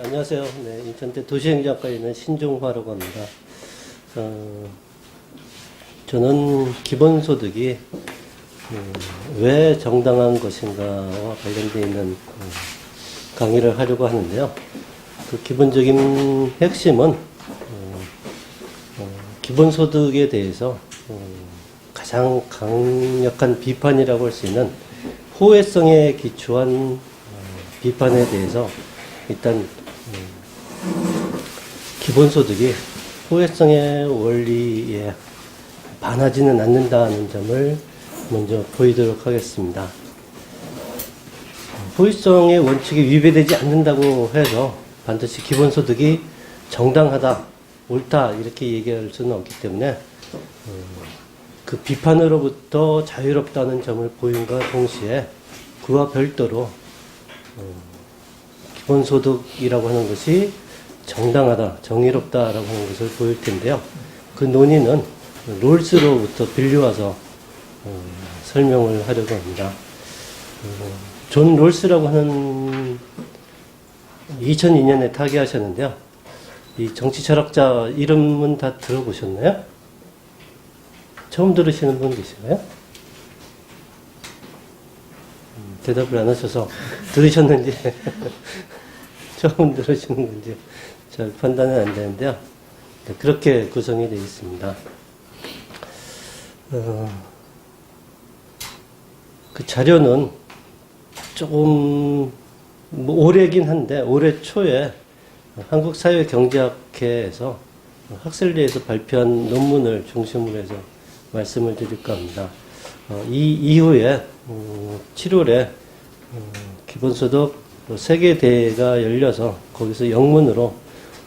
안녕하세요. 네, 인천대 도시행정학과에 있는 신종화라고 합니다. 저는 기본소득이 왜 정당한 것인가와 관련되어 있는 강의를 하려고 하는데요. 그 기본적인 핵심은 기본소득에 대해서 가장 강력한 비판이라고 할 수 있는 호혜성에 기초한 비판에 대해서 일단 기본소득이 호혜성의 원리에 반하지는 않는다는 점을 먼저 보이도록 하겠습니다. 호혜성의 원칙에 위배되지 않는다고 해서 반드시 기본소득이 정당하다, 옳다 이렇게 얘기할 수는 없기 때문에 그 비판으로부터 자유롭다는 점을 보임과 동시에 그와 별도로 기본소득이라고 하는 것이 정당하다, 정의롭다라고 하는 것을 보일 텐데요. 그 논의는 롤스로부터 빌려와서 설명을 하려고 합니다. 존 롤스라고 하는 2002년에 타계하셨는데요. 이 정치 철학자 이름은 다 들어보셨나요? 처음 들으시는 분 계신가요? 대답을 안 하셔서 들으셨는지 처음 들으시는 건지 잘 판단은 안 되는데요. 네, 그렇게 구성이 되어 있습니다. 그 자료는 조금 올해긴 한데 올해 초에 한국사회경제학회에서 학술지에서 발표한 논문을 중심으로 해서 말씀을 드릴까 합니다. 이 이후에 7월에 기본소득 세계대회가 열려서 거기서 영문으로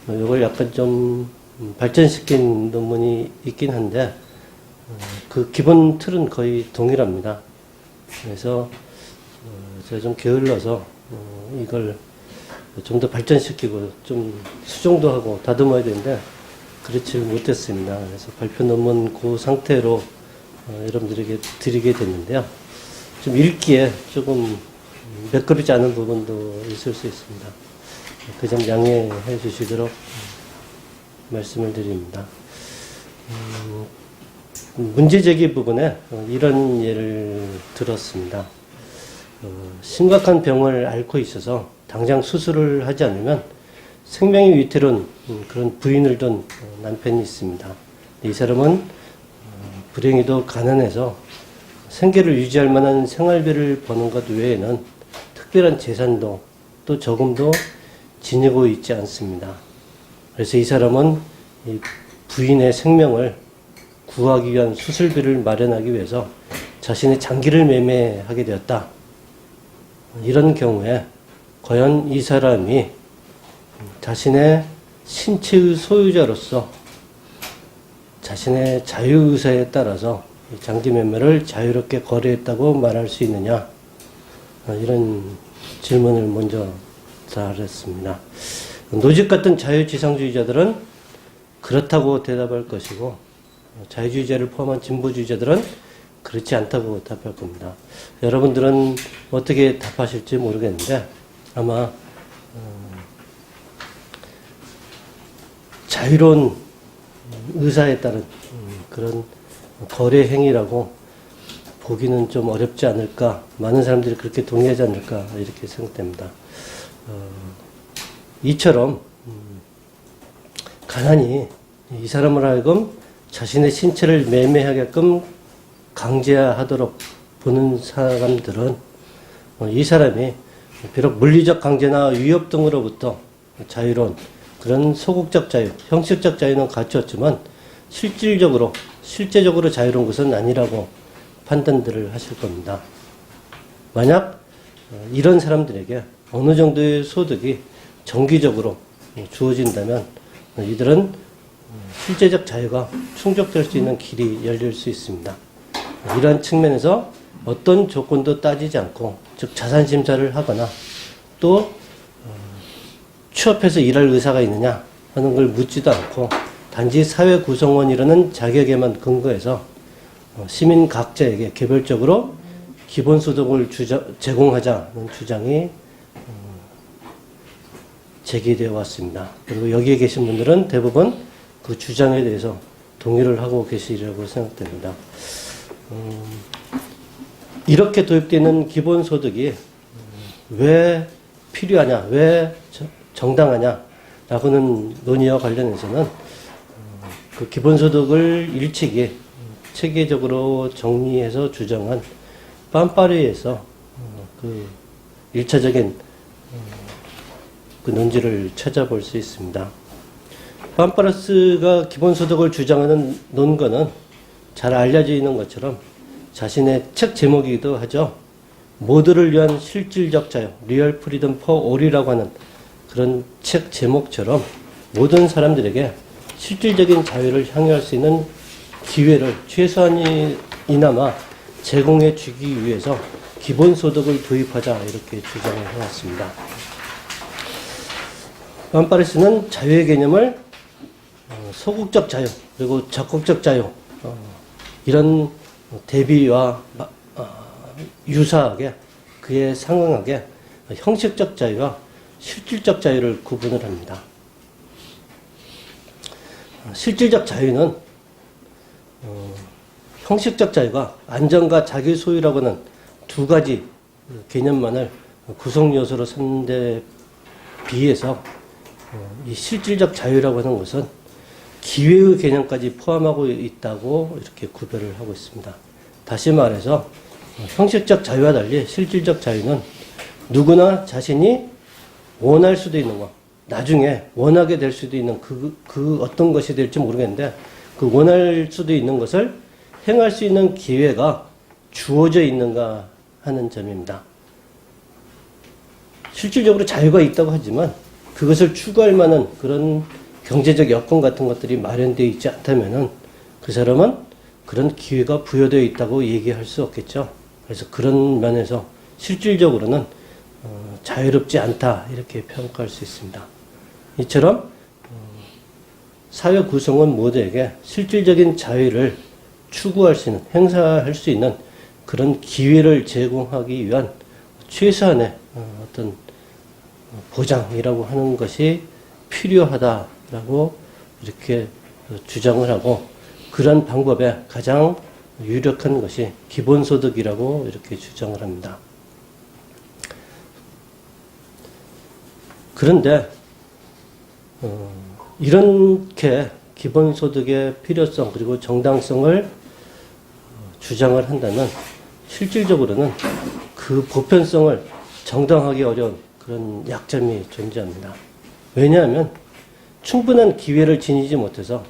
이걸 약간 좀 발전시킨 논문이 있긴 한데 그 기본 틀은 거의 동일합니다. 그래서 제가 좀 게을러서 이걸 좀 더 발전시키고 좀 수정도 하고 다듬어야 되는데 그렇지 못했습니다. 그래서 발표 논문 그 상태로 여러분들에게 드리게 됐는데요. 좀 읽기에 조금 매끄럽지 않은 부분도 있을 수 있습니다. 그 점 양해해 주시도록 말씀을 드립니다. 문제제기 부분에 이런 예를 들었습니다. 심각한 병을 앓고 있어서 당장 수술을 하지 않으면 생명이 위태로운 그런 부인을 둔 남편이 있습니다. 이 사람은 불행히도 가난해서 생계를 유지할 만한 생활비를 버는 것 외에는 특별한 재산도 또 저금도 지니고 있지 않습니다. 그래서 이 사람은 이 부인의 생명을 구하기 위한 수술비를 마련하기 위해서 자신의 장기를 매매하게 되었다. 이런 경우에 과연 이 사람이 자신의 신체의 소유자로서 자신의 자유의사에 따라서 장기 매매를 자유롭게 거래했다고 말할 수 있느냐? 이런 질문을 먼저 달았습니다. 노직 같은 자유지상주의자들은 그렇다고 대답할 것이고 자유주의자를 포함한 진보주의자들은 그렇지 않다고 답할 겁니다. 여러분들은 어떻게 답하실지 모르겠는데 아마 자유로운 의사에 따른 그런 거래 행위라고 보기는 좀 어렵지 않을까, 많은 사람들이 그렇게 동의하지 않을까 이렇게 생각됩니다. 이처럼 가난이 이 사람을 하여금 자신의 신체를 매매하게끔 강제하도록 보는 사람들은 이 사람이 비록 물리적 강제나 위협 등으로부터 자유로운 그런 소극적 자유, 형식적 자유는 갖추었지만 실제적으로 자유로운 것은 아니라고 판단들을 하실 겁니다. 만약 이런 사람들에게 어느 정도의 소득이 정기적으로 주어진다면 이들은 실제적 자유가 충족될 수 있는 길이 열릴 수 있습니다. 이러한 측면에서 어떤 조건도 따지지 않고 즉 자산심사를 하거나 또 취업해서 일할 의사가 있느냐 하는 걸 묻지도 않고 단지 사회 구성원이라는 자격에만 근거해서 시민 각자에게 개별적으로 기본소득을 제공하자는 주장이 제기되어 왔습니다. 그리고 여기에 계신 분들은 대부분 그 주장에 대해서 동의를 하고 계시리라고 생각됩니다. 이렇게 도입되는 기본소득이 왜 필요하냐, 왜 정당하냐라고는 논의와 관련해서는 그 기본소득을 일찍이 체계적으로 정리해서 주장한 빰파리에서 그 1차적인 그 논지를 찾아볼 수 있습니다. 빰파르스가 기본소득을 주장하는 논거는 잘 알려져 있는 것처럼 자신의 책 제목이기도 하죠. 모두를 위한 실질적 자유, Real Freedom for All이라고 하는 그런 책 제목처럼 모든 사람들에게 실질적인 자유를 향유할 수 있는 기회를 최소한이나마 제공해 주기 위해서 기본소득을 도입하자 이렇게 주장을 해왔습니다. 빰파레스는 자유의 개념을 소극적 자유 그리고 적극적 자유 이런 대비와 유사하게 그에 상응하게 형식적 자유와 실질적 자유를 구분을 합니다. 실질적 자유는 형식적 자유가 안전과 자기 소유라고 하는 두 가지 개념만을 구성 요소로 삼는데 비해서 이 실질적 자유라고 하는 것은 기회의 개념까지 포함하고 있다고 이렇게 구별을 하고 있습니다. 다시 말해서 형식적 자유와 달리 실질적 자유는 누구나 자신이 원할 수도 있는 것, 나중에 원하게 될 수도 있는 그 어떤 것이 될지 모르겠는데 그 원할 수도 있는 것을 행할 수 있는 기회가 주어져 있는가 하는 점입니다. 실질적으로 자유가 있다고 하지만 그것을 추구할 만한 그런 경제적 여건 같은 것들이 마련되어 있지 않다면은 그 사람은 그런 기회가 부여되어 있다고 얘기할 수 없겠죠. 그래서 그런 면에서 실질적으로는 자유롭지 않다 이렇게 평가할 수 있습니다. 이처럼 사회 구성원 모두에게 실질적인 자유를 추구할 수 있는, 행사할 수 있는 그런 기회를 제공하기 위한 최소한의 어떤 보장이라고 하는 것이 필요하다라고 이렇게 주장을 하고 그런 방법에 가장 유력한 것이 기본소득이라고 이렇게 주장을 합니다. 그런데 이렇게 기본소득의 필요성 그리고 정당성을 주장을 한다면 실질적으로는 그 보편성을 정당하기 어려운 그런 약점이 존재합니다. 왜냐하면 충분한 기회를 지니지 못해서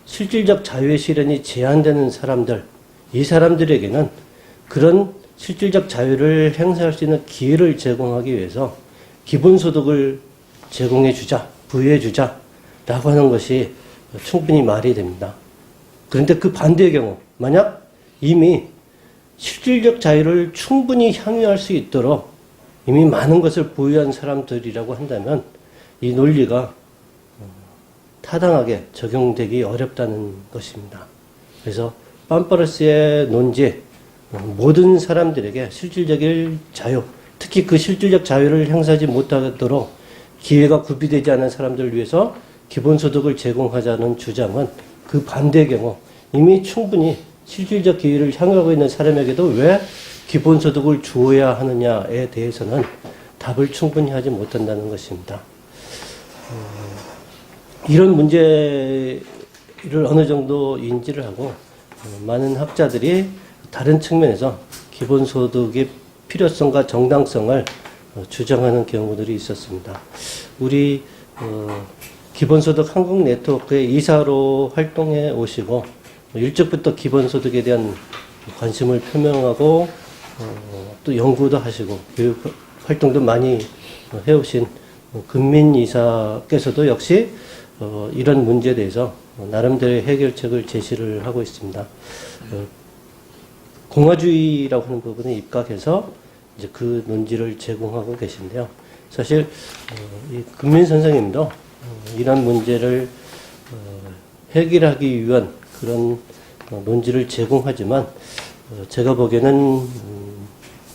실질적 자유의 실현이 제한되는 사람들, 이 사람들에게는 그런 실질적 자유를 행사할 수 있는 기회를 제공하기 위해서 기본소득을 제공해 주자, 부여해 주자 라고 하는 것이 충분히 말이 됩니다. 그런데 그 반대의 경우, 만약 이미 실질적 자유를 충분히 향유할 수 있도록 이미 많은 것을 보유한 사람들이라고 한다면 이 논리가 타당하게 적용되기 어렵다는 것입니다. 그래서 빰파르스의 논지, 모든 사람들에게 실질적인 자유, 특히 그 실질적 자유를 행사하지 못하도록 기회가 구비되지 않은 사람들을 위해서 기본소득을 제공하자는 주장은 그 반대의 경우 이미 충분히 실질적 기회를 향유하고 있는 사람에게도 왜 기본소득을 주어야 하느냐에 대해서는 답을 충분히 하지 못한다는 것입니다. 이런 문제를 어느 정도 인지를 하고 많은 학자들이 다른 측면에서 기본소득의 필요성과 정당성을 주장하는 경우들이 있었습니다. 우리 기본소득 한국 네트워크의 이사로 활동해 오시고 일찍부터 기본소득에 대한 관심을 표명하고 또 연구도 하시고 교육 활동도 많이 해오신 금민 이사께서도 역시 이런 문제에 대해서 나름대로의 해결책을 제시를 하고 있습니다. 공화주의라고 하는 부분에 입각해서 이제 그 논지를 제공하고 계신데요. 사실 이 금민 선생님도 이런 문제를 해결하기 위한 그런 논지를 제공하지만 제가 보기에는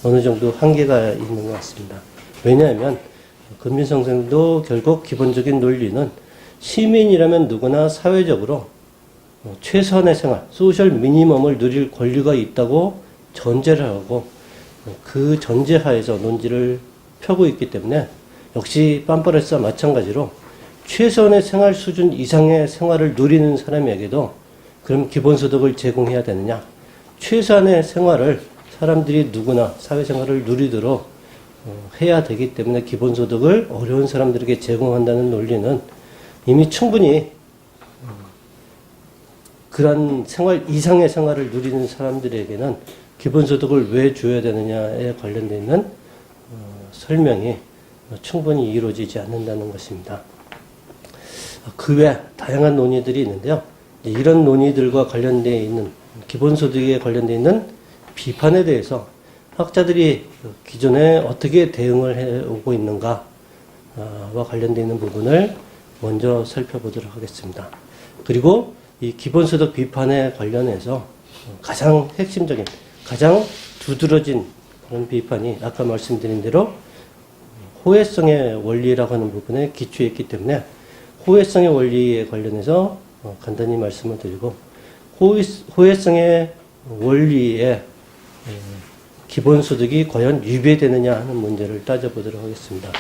어느 정도 한계가 있는 것 같습니다. 왜냐하면 금민성생도 결국 기본적인 논리는 시민이라면 누구나 사회적으로 최소한의 생활, 소셜 미니멈을 누릴 권리가 있다고 전제를 하고 그 전제하에서 논지를 펴고 있기 때문에 역시 빰빠레스와 마찬가지로 최소한의 생활 수준 이상의 생활을 누리는 사람에게도 그럼 기본소득을 제공해야 되느냐? 최소한의 생활을 사람들이 누구나 사회생활을 누리도록 해야 되기 때문에 기본소득을 어려운 사람들에게 제공한다는 논리는 이미 충분히 그런 생활 이상의 생활을 누리는 사람들에게는 기본소득을 왜 줘야 되느냐에 관련되어 있는 설명이 충분히 이루어지지 않는다는 것입니다. 그 외 다양한 논의들이 있는데요. 이런 논의들과 관련되어 있는 기본소득에 관련되어 있는 비판에 대해서 학자들이 기존에 어떻게 대응을 해오고 있는가와 관련되어 있는 부분을 먼저 살펴보도록 하겠습니다. 그리고 이 기본소득 비판에 관련해서 가장 핵심적인, 가장 두드러진 그런 비판이 아까 말씀드린 대로 호혜성의 원리라고 하는 부분에 기초했기 때문에 호혜성의 원리에 관련해서 간단히 말씀을 드리고 호혜성의 원리에 기본소득이 과연 위배되느냐 하는 문제를 따져보도록 하겠습니다.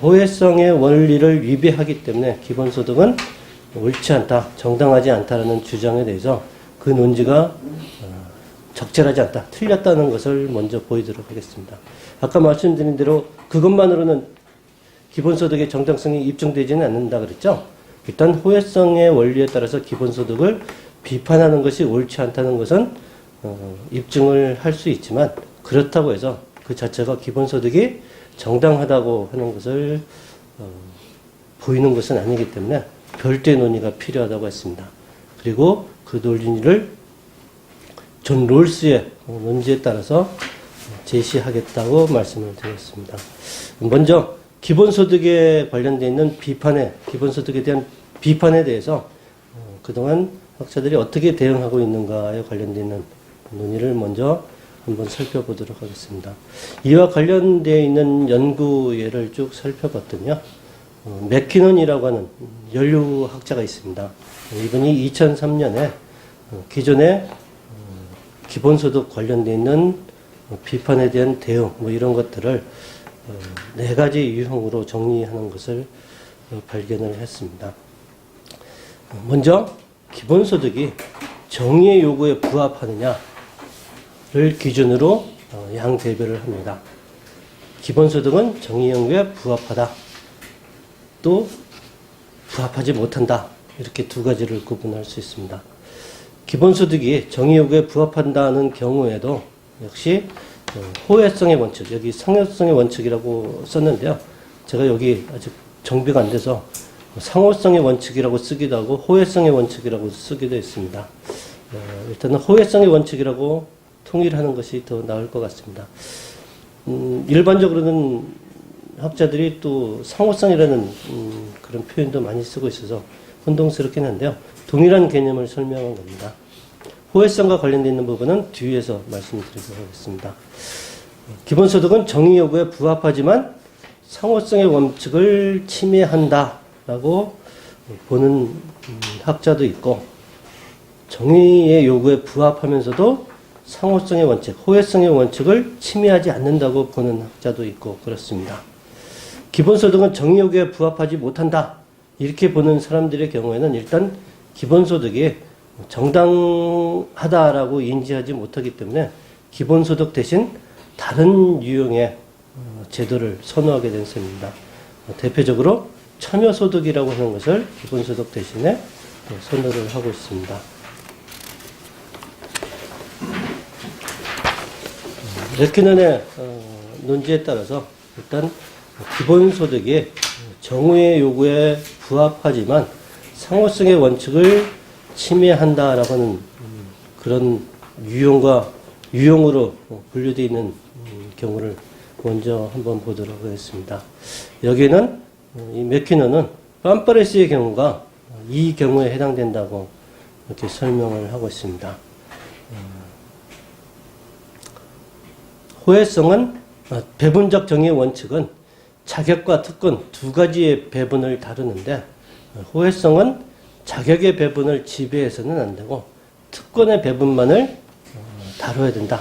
호혜성의 원리를 위배하기 때문에 기본소득은 옳지 않다, 정당하지 않다라는 주장에 대해서 그 논지가 적절하지 않다, 틀렸다는 것을 먼저 보이도록 하겠습니다. 아까 말씀드린 대로 그것만으로는 기본소득의 정당성이 입증되지는 않는다 그랬죠? 일단 호혜성의 원리에 따라서 기본소득을 비판하는 것이 옳지 않다는 것은 입증을 할 수 있지만 그렇다고 해서 그 자체가 기본소득이 정당하다고 하는 것을 보이는 것은 아니기 때문에 별도의 논의가 필요하다고 했습니다. 그리고 그 논리를 존 롤스의 논지에 따라서 제시하겠다고 말씀을 드렸습니다. 먼저 기본소득에 관련되어 있는 기본소득에 대한 비판에 대해서 그동안 학자들이 어떻게 대응하고 있는가에 관련되어 있는 논의를 먼저 한번 살펴보도록 하겠습니다. 이와 관련되어 있는 연구 예를 쭉 살펴봤더니요. 맥키넌이라고 하는 연료학자가 있습니다. 이분이 2003년에 기존의 기본소득 관련되어 있는 비판에 대한 대응, 이런 것들을 4가지 유형으로 정리하는 것을 발견을 했습니다. 먼저 기본소득이 정의의 요구에 부합하느냐를 기준으로 양대별을 합니다. 기본소득은 정의 요구에 부합하다, 또 부합하지 못한다, 이렇게 2가지를 구분할 수 있습니다. 기본소득이 정의 요구에 부합한다는 경우에도 역시 호혜성의 원칙, 여기 상호성의 원칙이라고 썼는데요. 제가 여기 아직 정비가 안 돼서 상호성의 원칙이라고 쓰기도 하고 호혜성의 원칙이라고 쓰기도 했습니다. 일단은 호혜성의 원칙이라고 통일하는 것이 더 나을 것 같습니다. 일반적으로는 학자들이 또 상호성이라는 그런 표현도 많이 쓰고 있어서 혼동스럽긴 한데요. 동일한 개념을 설명한 겁니다. 호혜성과 관련되어 있는 부분은 뒤에서 말씀드리도록 하겠습니다. 기본소득은 정의 요구에 부합하지만 상호성의 원칙을 침해한다라고 보는 학자도 있고, 정의의 요구에 부합하면서도 상호성의 원칙, 호혜성의 원칙을 침해하지 않는다고 보는 학자도 있고 그렇습니다. 기본소득은 정의 요구에 부합하지 못한다, 이렇게 보는 사람들의 경우에는 일단 기본소득이 정당하다라고 인지하지 못하기 때문에 기본소득 대신 다른 유형의 제도를 선호하게 된 셈입니다. 대표적으로 참여소득이라고 하는 것을 기본소득 대신에 선호를 하고 있습니다. 맥키넌의 논지에 따라서 일단 기본소득이 정의의 요구에 부합하지만 상호성의 원칙을 침해한다라고 하는 그런 유형으로 분류되어 있는 경우를 먼저 한번 보도록 하겠습니다. 여기에는 이 맥키넌은 빰빠레스의 경우가 이 경우에 해당된다고 이렇게 설명을 하고 있습니다. 호혜성은 배분적 정의의 원칙은 자격과 특권 두 가지의 배분을 다루는데 호혜성은 자격의 배분을 지배해서는 안 되고 특권의 배분만을 다뤄야 된다.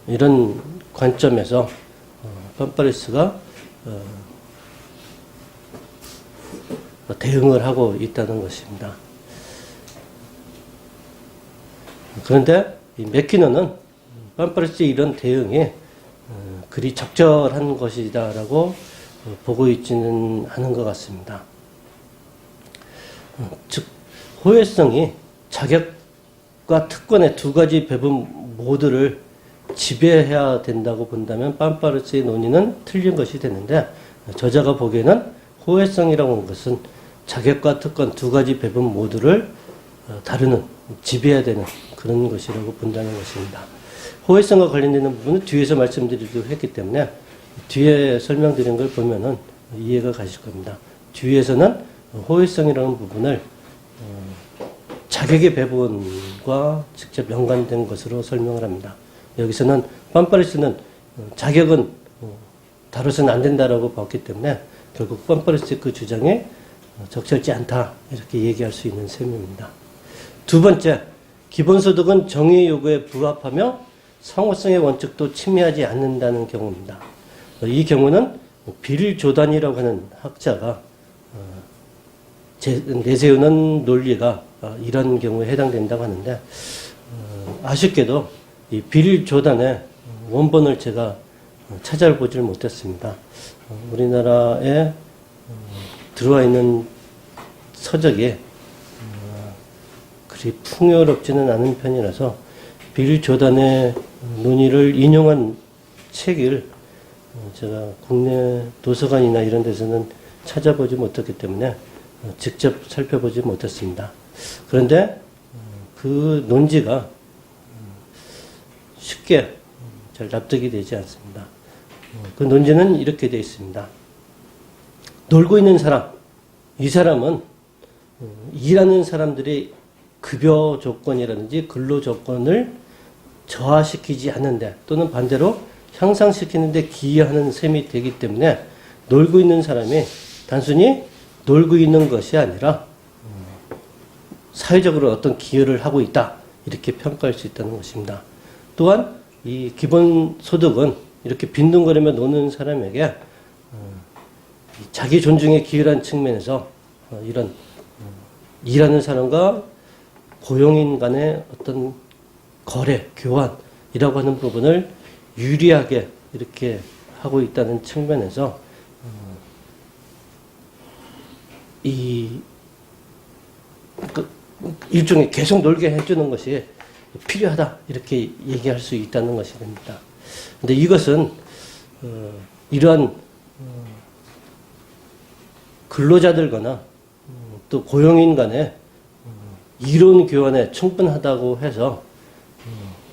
이런 관점에서 팜파레스가 대응을 하고 있다는 것입니다. 그런데 이 맥키너는 팜파레스의 이런 대응이 그리 적절한 것이다라고 보고 있지는 않은 것 같습니다. 즉 호혜성이 자격과 특권의 두 가지 배분 모두를 지배해야 된다고 본다면 팜파레스의 논의는 틀린 것이 되는데, 저자가 보기에는 호혜성이라고 하는 것은 자격과 특권 두 가지 배분 모두를 다루는, 지배해야 되는 그런 것이라고 본다는 것입니다. 호혜성과 관련되는 부분은 뒤에서 말씀드리기도 했기 때문에 뒤에 설명드린 걸 보면은 이해가 가실 겁니다. 뒤에서는 호혜성이라는 부분을 자격의 배분과 직접 연관된 것으로 설명을 합니다. 여기서는 팜파레스는 자격은 다뤄서는 안 된다라고 봤기 때문에 결국 팜파레스의 그 주장이 적절치 않다 이렇게 얘기할 수 있는 셈입니다. 두 번째, 기본소득은 정의 요구에 부합하며 상호성의 원칙도 침해하지 않는다는 경우입니다. 이 경우는 빌 조단이라고 하는 학자가 내세우는 논리가 이런 경우에 해당된다고 하는데, 아쉽게도 이 빌 조단의 원본을 제가 찾아보질 못했습니다. 우리나라에 들어와 있는 서적이 그리 풍요롭지는 않은 편이라서 빌 조단의 논의를 인용한 책을 제가 국내 도서관이나 이런 데서는 찾아보지 못했기 때문에 직접 살펴보지 못했습니다. 그런데 그 논지가 쉽게 잘 납득이 되지 않습니다. 그 논지는 이렇게 되어 있습니다. 놀고 있는 사람, 이 사람은 일하는 사람들의 급여 조건이라든지 근로 조건을 저하시키지 않는데, 또는 반대로 향상시키는데 기여하는 셈이 되기 때문에 놀고 있는 사람이 단순히 놀고 있는 것이 아니라 사회적으로 어떤 기여를 하고 있다 이렇게 평가할 수 있다는 것입니다. 또한 이 기본소득은 이렇게 빈둥거리며 노는 사람에게 자기 존중에 기여한 측면에서 이런 일하는 사람과 고용인 간의 어떤 거래, 교환이라고 하는 부분을 유리하게 이렇게 하고 있다는 측면에서 일종의 계속 놀게 해주는 것이 필요하다 이렇게 얘기할 수 있다는 것이 됩니다. 근데 이것은 이러한 근로자들거나 또 고용인 간의 이론 교환에 충분하다고 해서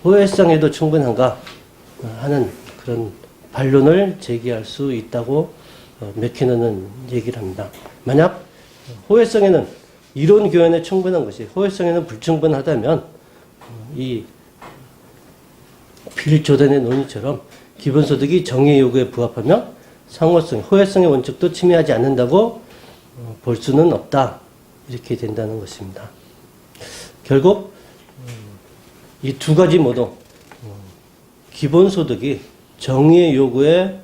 호혜성에도 충분한가 하는 그런 반론을 제기할 수 있다고 맥키너는 얘기를 합니다. 만약 호혜성에는 이론 교환에 충분한 것이 호혜성에는 불충분하다면 이 빌 조단의 논의처럼 기본소득이 정의 요구에 부합하며 상호성, 호혜성의 원칙도 침해하지 않는다고 볼 수는 없다 이렇게 된다는 것입니다. 결국 이 두 가지 모두 기본소득이 정의의 요구에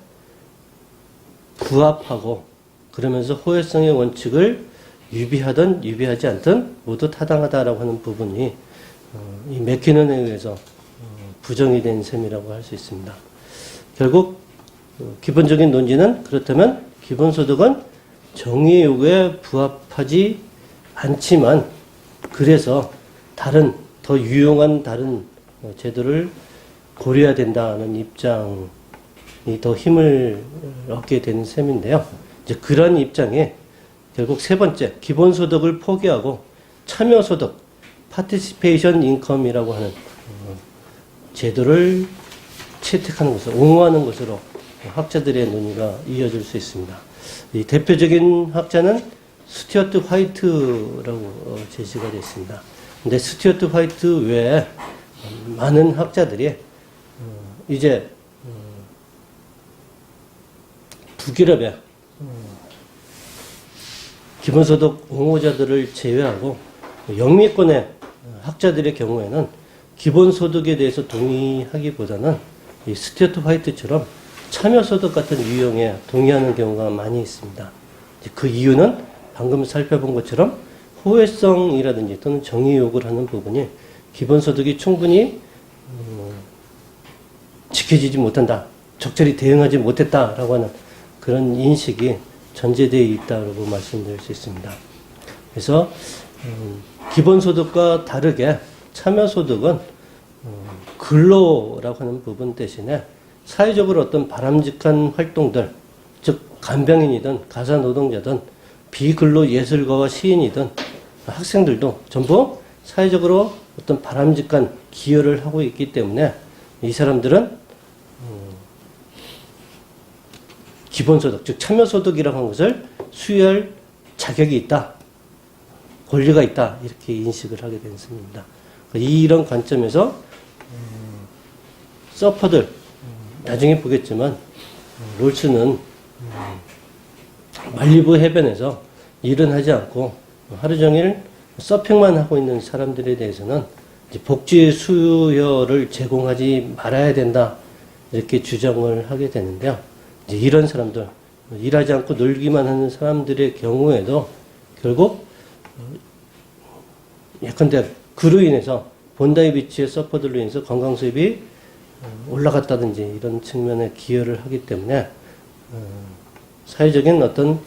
부합하고 그러면서 호혜성의 원칙을 유비하든 유비하지 않든 모두 타당하다라고 하는 부분이 이 맥키넌에 의해서 부정이 된 셈이라고 할 수 있습니다. 결국 기본적인 논지는 그렇다면 기본소득은 정의의 요구에 부합하지 않지만 그래서 다른 더 유용한 다른 제도를 고려해야 된다는 입장이 더 힘을 얻게 되는 셈인데요. 이제 그런 입장에 결국 세 번째 기본소득을 포기하고 참여소득 파티시페이션 인컴이라고 하는 제도를 채택하는 것을 옹호하는 것으로 학자들의 논의가 이어질 수 있습니다. 이 대표적인 학자는 스튜어트 화이트라고 제시가 되어 있습니다. 근데 스튜어트 화이트 외에 많은 학자들이 이제 북유럽의 기본소득 옹호자들을 제외하고 영미권의 학자들의 경우에는 기본소득에 대해서 동의하기보다는 이 스튜어트 화이트처럼 참여소득 같은 유형에 동의하는 경우가 많이 있습니다. 그 이유는 방금 살펴본 것처럼 호혜성이라든지 또는 정의 요구를 하는 부분이 기본소득이 충분히 지켜지지 못한다, 적절히 대응하지 못했다라고 하는 그런 인식이 전제되어 있다고 말씀드릴 수 있습니다. 그래서 기본소득과 다르게 참여소득은 근로라고 하는 부분 대신에 사회적으로 어떤 바람직한 활동들, 즉 간병인이든 가사노동자든 비근로 예술가와 시인이든 학생들도 전부 사회적으로 어떤 바람직한 기여를 하고 있기 때문에 이 사람들은 기본소득, 즉 참여소득이라고 하는 것을 수여할 자격이 있다, 권리가 있다, 이렇게 인식을 하게 된 셈입니다. 이런 관점에서 서퍼들, 나중에 보겠지만 롤스는 말리부 해변에서 일은 하지 않고 하루 종일 서핑만 하고 있는 사람들에 대해서는 이제 복지 수요를 제공하지 말아야 된다, 이렇게 주장을 하게 되는데요. 이제 이런 사람들, 일하지 않고 놀기만 하는 사람들의 경우에도 결국 예컨대 그로 인해서 본다이 비치의 서퍼들로 인해서 관광 수입이 올라갔다든지 이런 측면에 기여를 하기 때문에 사회적인 어떤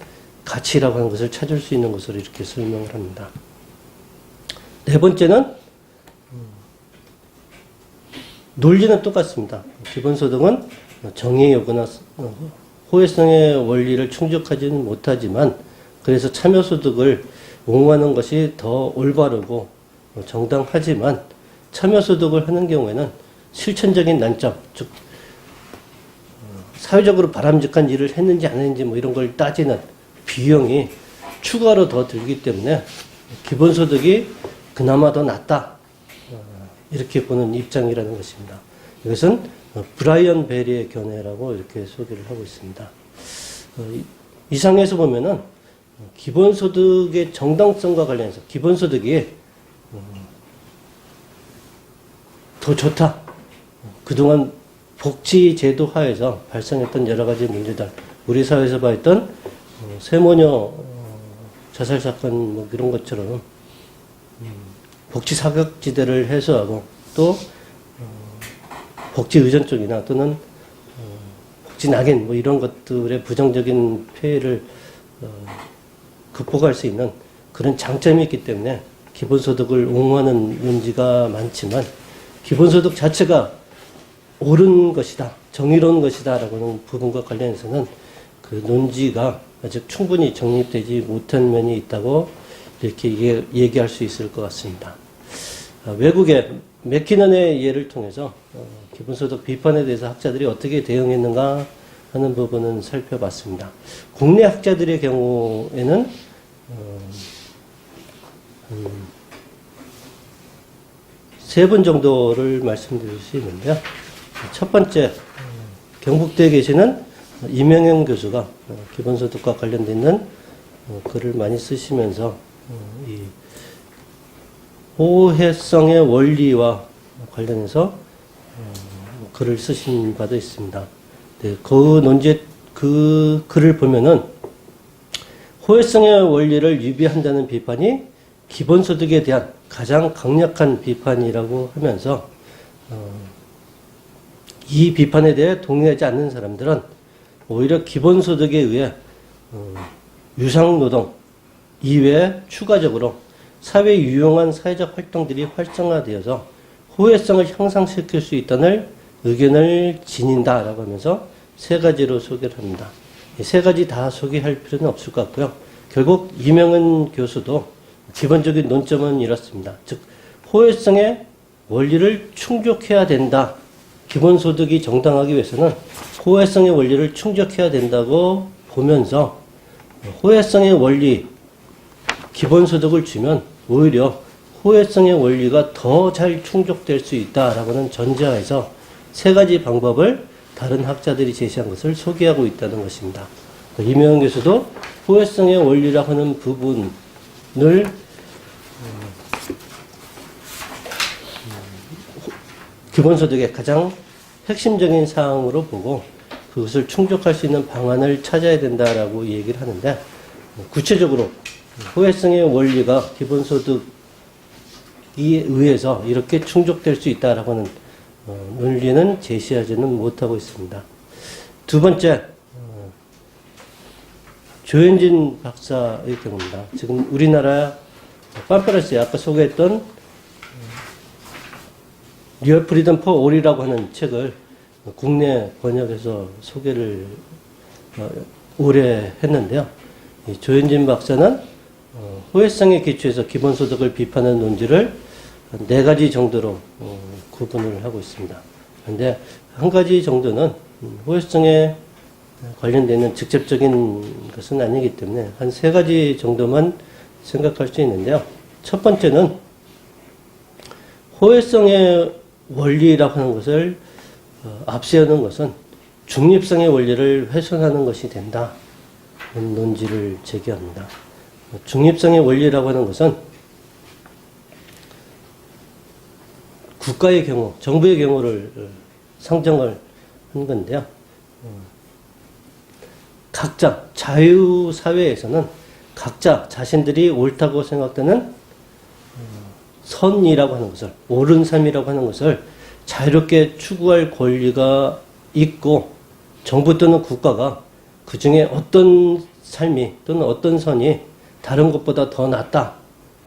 가치라고 하는 것을 찾을 수 있는 것으로 이렇게 설명을 합니다. 네 번째는 논리는 똑같습니다. 기본소득은 정의 요구나 호혜성의 원리를 충족하지는 못하지만 그래서 참여소득을 옹호하는 것이 더 올바르고 정당하지만 참여소득을 하는 경우에는 실천적인 난점, 즉 사회적으로 바람직한 일을 했는지 안 했는지 뭐 이런 걸 따지는 비용이 추가로 더 들기 때문에 기본소득이 그나마 더 낫다, 이렇게 보는 입장이라는 것입니다. 이것은 브라이언 베리의 견해라고 이렇게 소개를 하고 있습니다. 이상에서 보면은 기본소득의 정당성과 관련해서 기본소득이 더 좋다, 그동안 복지제도 하에서 발생했던 여러 가지 문제들, 우리 사회에서 봤던 세모녀 자살 사건 뭐 이런 것처럼 복지 사각지대를 해소하고 또 복지 의존 쪽이나 또는 복지 낙인 뭐 이런 것들의 부정적인 폐해를 극복할 수 있는 그런 장점이 있기 때문에 기본소득을 옹호하는 논지가 많지만 기본소득 자체가 옳은 것이다, 정의로운 것이다 라고 하는 부분과 관련해서는 그 논지가 아직 충분히 정립되지 못한 면이 있다고 이렇게 얘기할 수 있을 것 같습니다. 외국의 맥키넌의 예를 통해서 기본소득 비판에 대해서 학자들이 어떻게 대응했는가 하는 부분은 살펴봤습니다. 국내 학자들의 경우에는 세 분 정도를 말씀드릴 수 있는데요. 첫 번째, 경북대에 계시는 이명영 교수가 기본소득과 관련돼 있는 글을 많이 쓰시면서 이 호혜성의 원리와 관련해서 글을 쓰신 바도 있습니다. 네, 그 논제, 그 글을 보면은 호혜성의 원리를 유비한다는 비판이 기본소득에 대한 가장 강력한 비판이라고 하면서 이 비판에 대해 동의하지 않는 사람들은 오히려 기본소득에 의해 유상노동 이외에 추가적으로 사회에 유용한 사회적 활동들이 활성화되어서 호혜성을 향상시킬 수 있다는 의견을 지닌다라고 하면서 세 가지로 소개를 합니다. 이 세 가지 다 소개할 필요는 없을 것 같고요. 결국 이명은 교수도 기본적인 논점은 이렇습니다. 즉 호혜성의 원리를 충족해야 된다. 기본소득이 정당하기 위해서는 호혜성의 원리를 충족해야 된다고 보면서 호혜성의 원리, 기본소득을 주면 오히려 호혜성의 원리가 더 잘 충족될 수 있다라고는 전제하에서 세 가지 방법을 다른 학자들이 제시한 것을 소개하고 있다는 것입니다. 이명현 교수도 호혜성의 원리라고 하는 부분을 기본소득의 가장 핵심적인 사항으로 보고 그것을 충족할 수 있는 방안을 찾아야 된다라고 얘기를 하는데, 구체적으로 호혜성의 원리가 기본소득에 의해서 이렇게 충족될 수 있다라고 하는 논리는 제시하지는 못하고 있습니다. 두 번째, 조현진 박사의 경우입니다. 지금 우리나라 팜프레스에 아까 소개했던 리얼 프리덤 포 올이라고 하는 책을 국내 번역해서 소개를 올해 했는데요. 조현진 박사는 호혜성에 기초해서 기본소득을 비판하는 논지를 네 가지 정도로 구분을 하고 있습니다. 그런데 한 가지 정도는 호혜성에 관련되는 직접적인 것은 아니기 때문에 한 세 가지 정도만 생각할 수 있는데요. 첫 번째는 호혜성의 원리라고 하는 것을 앞세우는 것은 중립성의 원리를 훼손하는 것이 된다. 논지를 제기합니다. 중립성의 원리라고 하는 것은 국가의 경우, 정부의 경우를 상정을 한 건데요. 각자 자유사회에서는 각자 자신들이 옳다고 생각되는 선이라고 하는 것을, 옳은 삶이라고 하는 것을 자유롭게 추구할 권리가 있고, 정부 또는 국가가 그 중에 어떤 삶이 또는 어떤 선이 다른 것보다 더 낫다,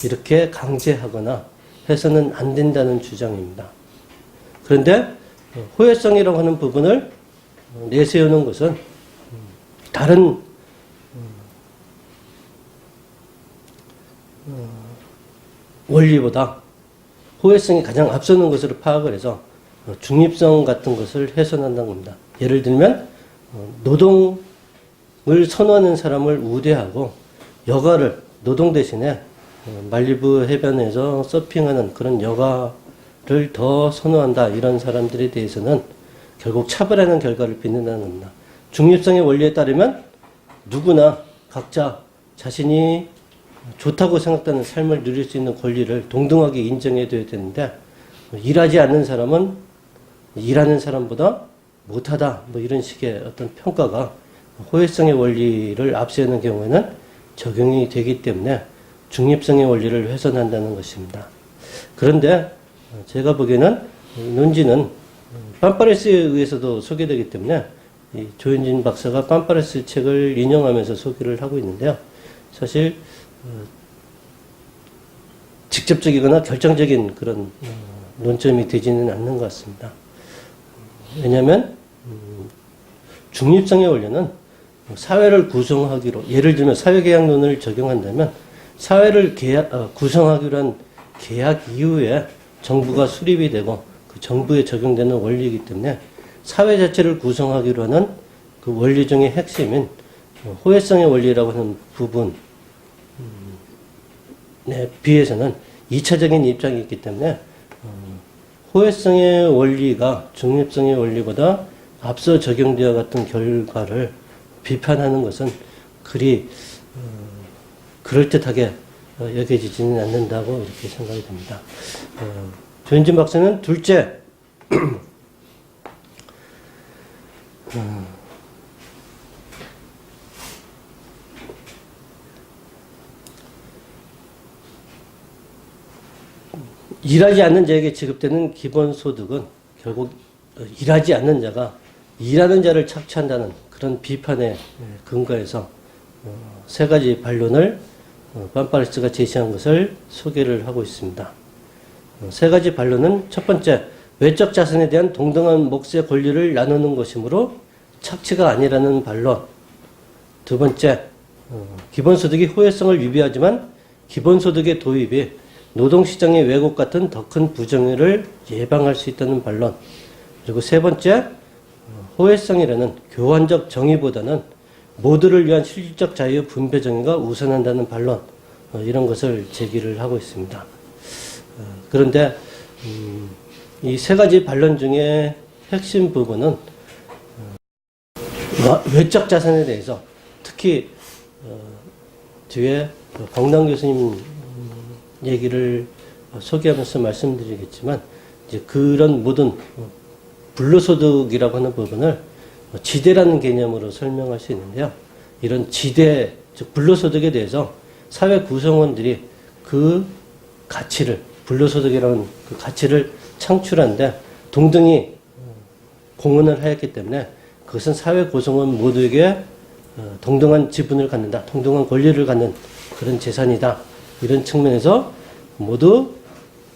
이렇게 강제하거나 해서는 안 된다는 주장입니다. 그런데 호혜성이라고 하는 부분을 내세우는 것은 다른 원리보다 호혜성이 가장 앞서는 것으로 파악을 해서 중립성 같은 것을 훼손한다는 겁니다. 예를 들면 노동을 선호하는 사람을 우대하고 여가를 노동 대신에 말리부 해변에서 서핑하는 그런 여가를 더 선호한다, 이런 사람들에 대해서는 결국 차별하는 결과를 빚는다는 겁니다. 중립성의 원리에 따르면 누구나 각자 자신이 좋다고 생각되는 삶을 누릴 수 있는 권리를 동등하게 인정해 줘야 되는데, 일하지 않는 사람은 일하는 사람보다 못하다, 뭐 이런 식의 어떤 평가가 호혜성의 원리를 앞세우는 경우에는 적용이 되기 때문에 중립성의 원리를 훼손한다는 것입니다. 그런데 제가 보기에는 이 논지는 팜파레스에 의해서도 소개되기 때문에 이 조현진 박사가 팜파레스 책을 인용하면서 소개를 하고 있는데요. 사실 직접적이거나 결정적인 그런 논점이 되지는 않는 것 같습니다. 왜냐하면 중립성의 원리는 사회를 구성하기로, 예를 들면 사회계약론을 적용한다면 사회를 구성하기로 한 계약 이후에 정부가 수립이 되고 그 정부에 적용되는 원리이기 때문에 사회 자체를 구성하기로 하는 그 원리 중의 핵심인 호혜성의 원리라고 하는 부분에 비해서는 2차적인 입장이 있기 때문에 호혜성의 원리가 중립성의 원리보다 앞서 적용되어 갔던 결과를 비판하는 것은 그리 그럴듯하게 여겨지지는 않는다고 이렇게 생각이 됩니다. 조현진 박사는 둘째, 일하지 않는 자에게 지급되는 기본소득은 결국 일하지 않는 자가 일하는 자를 착취한다는 그런 비판에 근거해서 세 가지 반론을 팜파레스가 제시한 것을 소개를 하고 있습니다. 세 가지 반론은 첫 번째, 외적 자산에 대한 동등한 몫의 권리를 나누는 것이므로 착취가 아니라는 반론. 두 번째, 기본소득이 호혜성을 위배하지만 기본소득의 도입이 노동시장의 왜곡 같은 더 큰 부정의를 예방할 수 있다는 반론. 그리고 세 번째, 호혜성이라는 교환적 정의보다는 모두를 위한 실질적 자유 분배 정의가 우선한다는 반론, 이런 것을 제기를 하고 있습니다. 그런데 이 세 가지 반론 중에 핵심 부분은 외적 자산에 대해서 특히 뒤에 강남 교수님 얘기를 소개하면서 말씀드리겠지만 이제 그런 모든 불로소득이라고 하는 부분을 지대라는 개념으로 설명할 수 있는데요. 이런 지대, 즉 불로소득에 대해서 사회 구성원들이 그 가치를, 불로소득이라는 그 가치를 창출하는데 동등히 공헌을 하였기 때문에 그것은 사회 구성원 모두에게 동등한 지분을 갖는다, 동등한 권리를 갖는 그런 재산이다. 이런 측면에서 모두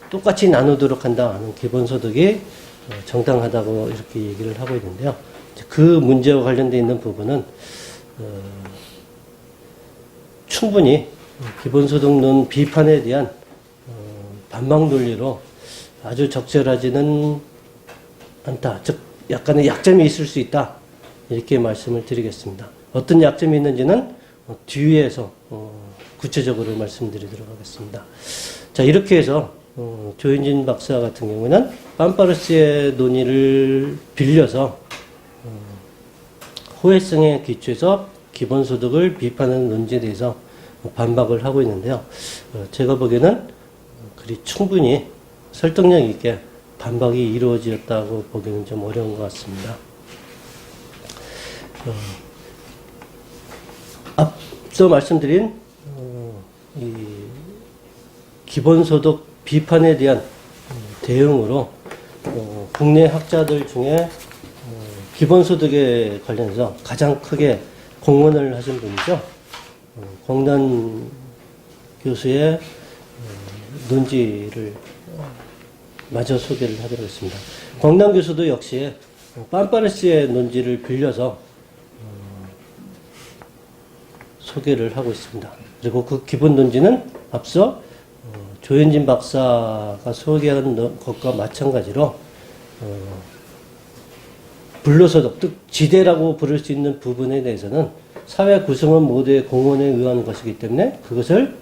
똑같이 나누도록 한다 하는 기본소득이 정당하다고 이렇게 얘기를 하고 있는데요. 그 문제와 관련되어 있는 부분은 충분히 기본소득론 비판에 대한 반박 논리로 아주 적절하지는 않다. 즉 약간의 약점이 있을 수 있다. 이렇게 말씀을 드리겠습니다. 어떤 약점이 있는지는 뒤에서 구체적으로 말씀드리도록 하겠습니다. 자, 이렇게 해서 조현진 박사 같은 경우는 빰파르스의 논의를 빌려서 호혜성에 기초해서 기본소득을 비판하는 논지에 대해서 반박을 하고 있는데요. 제가 보기에는 그리 충분히 설득력 있게 반박이 이루어졌다고 보기는 좀 어려운 것 같습니다. 앞서 말씀드린 이 기본소득 비판에 대한 대응으로 국내 학자들 중에 기본소득에 관련해서 가장 크게 공헌을 하신 분이죠. 공단 교수의 논지를 마저 소개를 하도록 하겠습니다. 공단 교수도 역시 빰파르스의 논지를 빌려서 소개를 하고 있습니다. 그리고 그 기본 논지는 앞서 조현진 박사가 소개한 것과 마찬가지로 불로소득, 즉 지대라고 부를 수 있는 부분에 대해서는 사회 구성원 모두의 공헌에 의한 것이기 때문에 그것을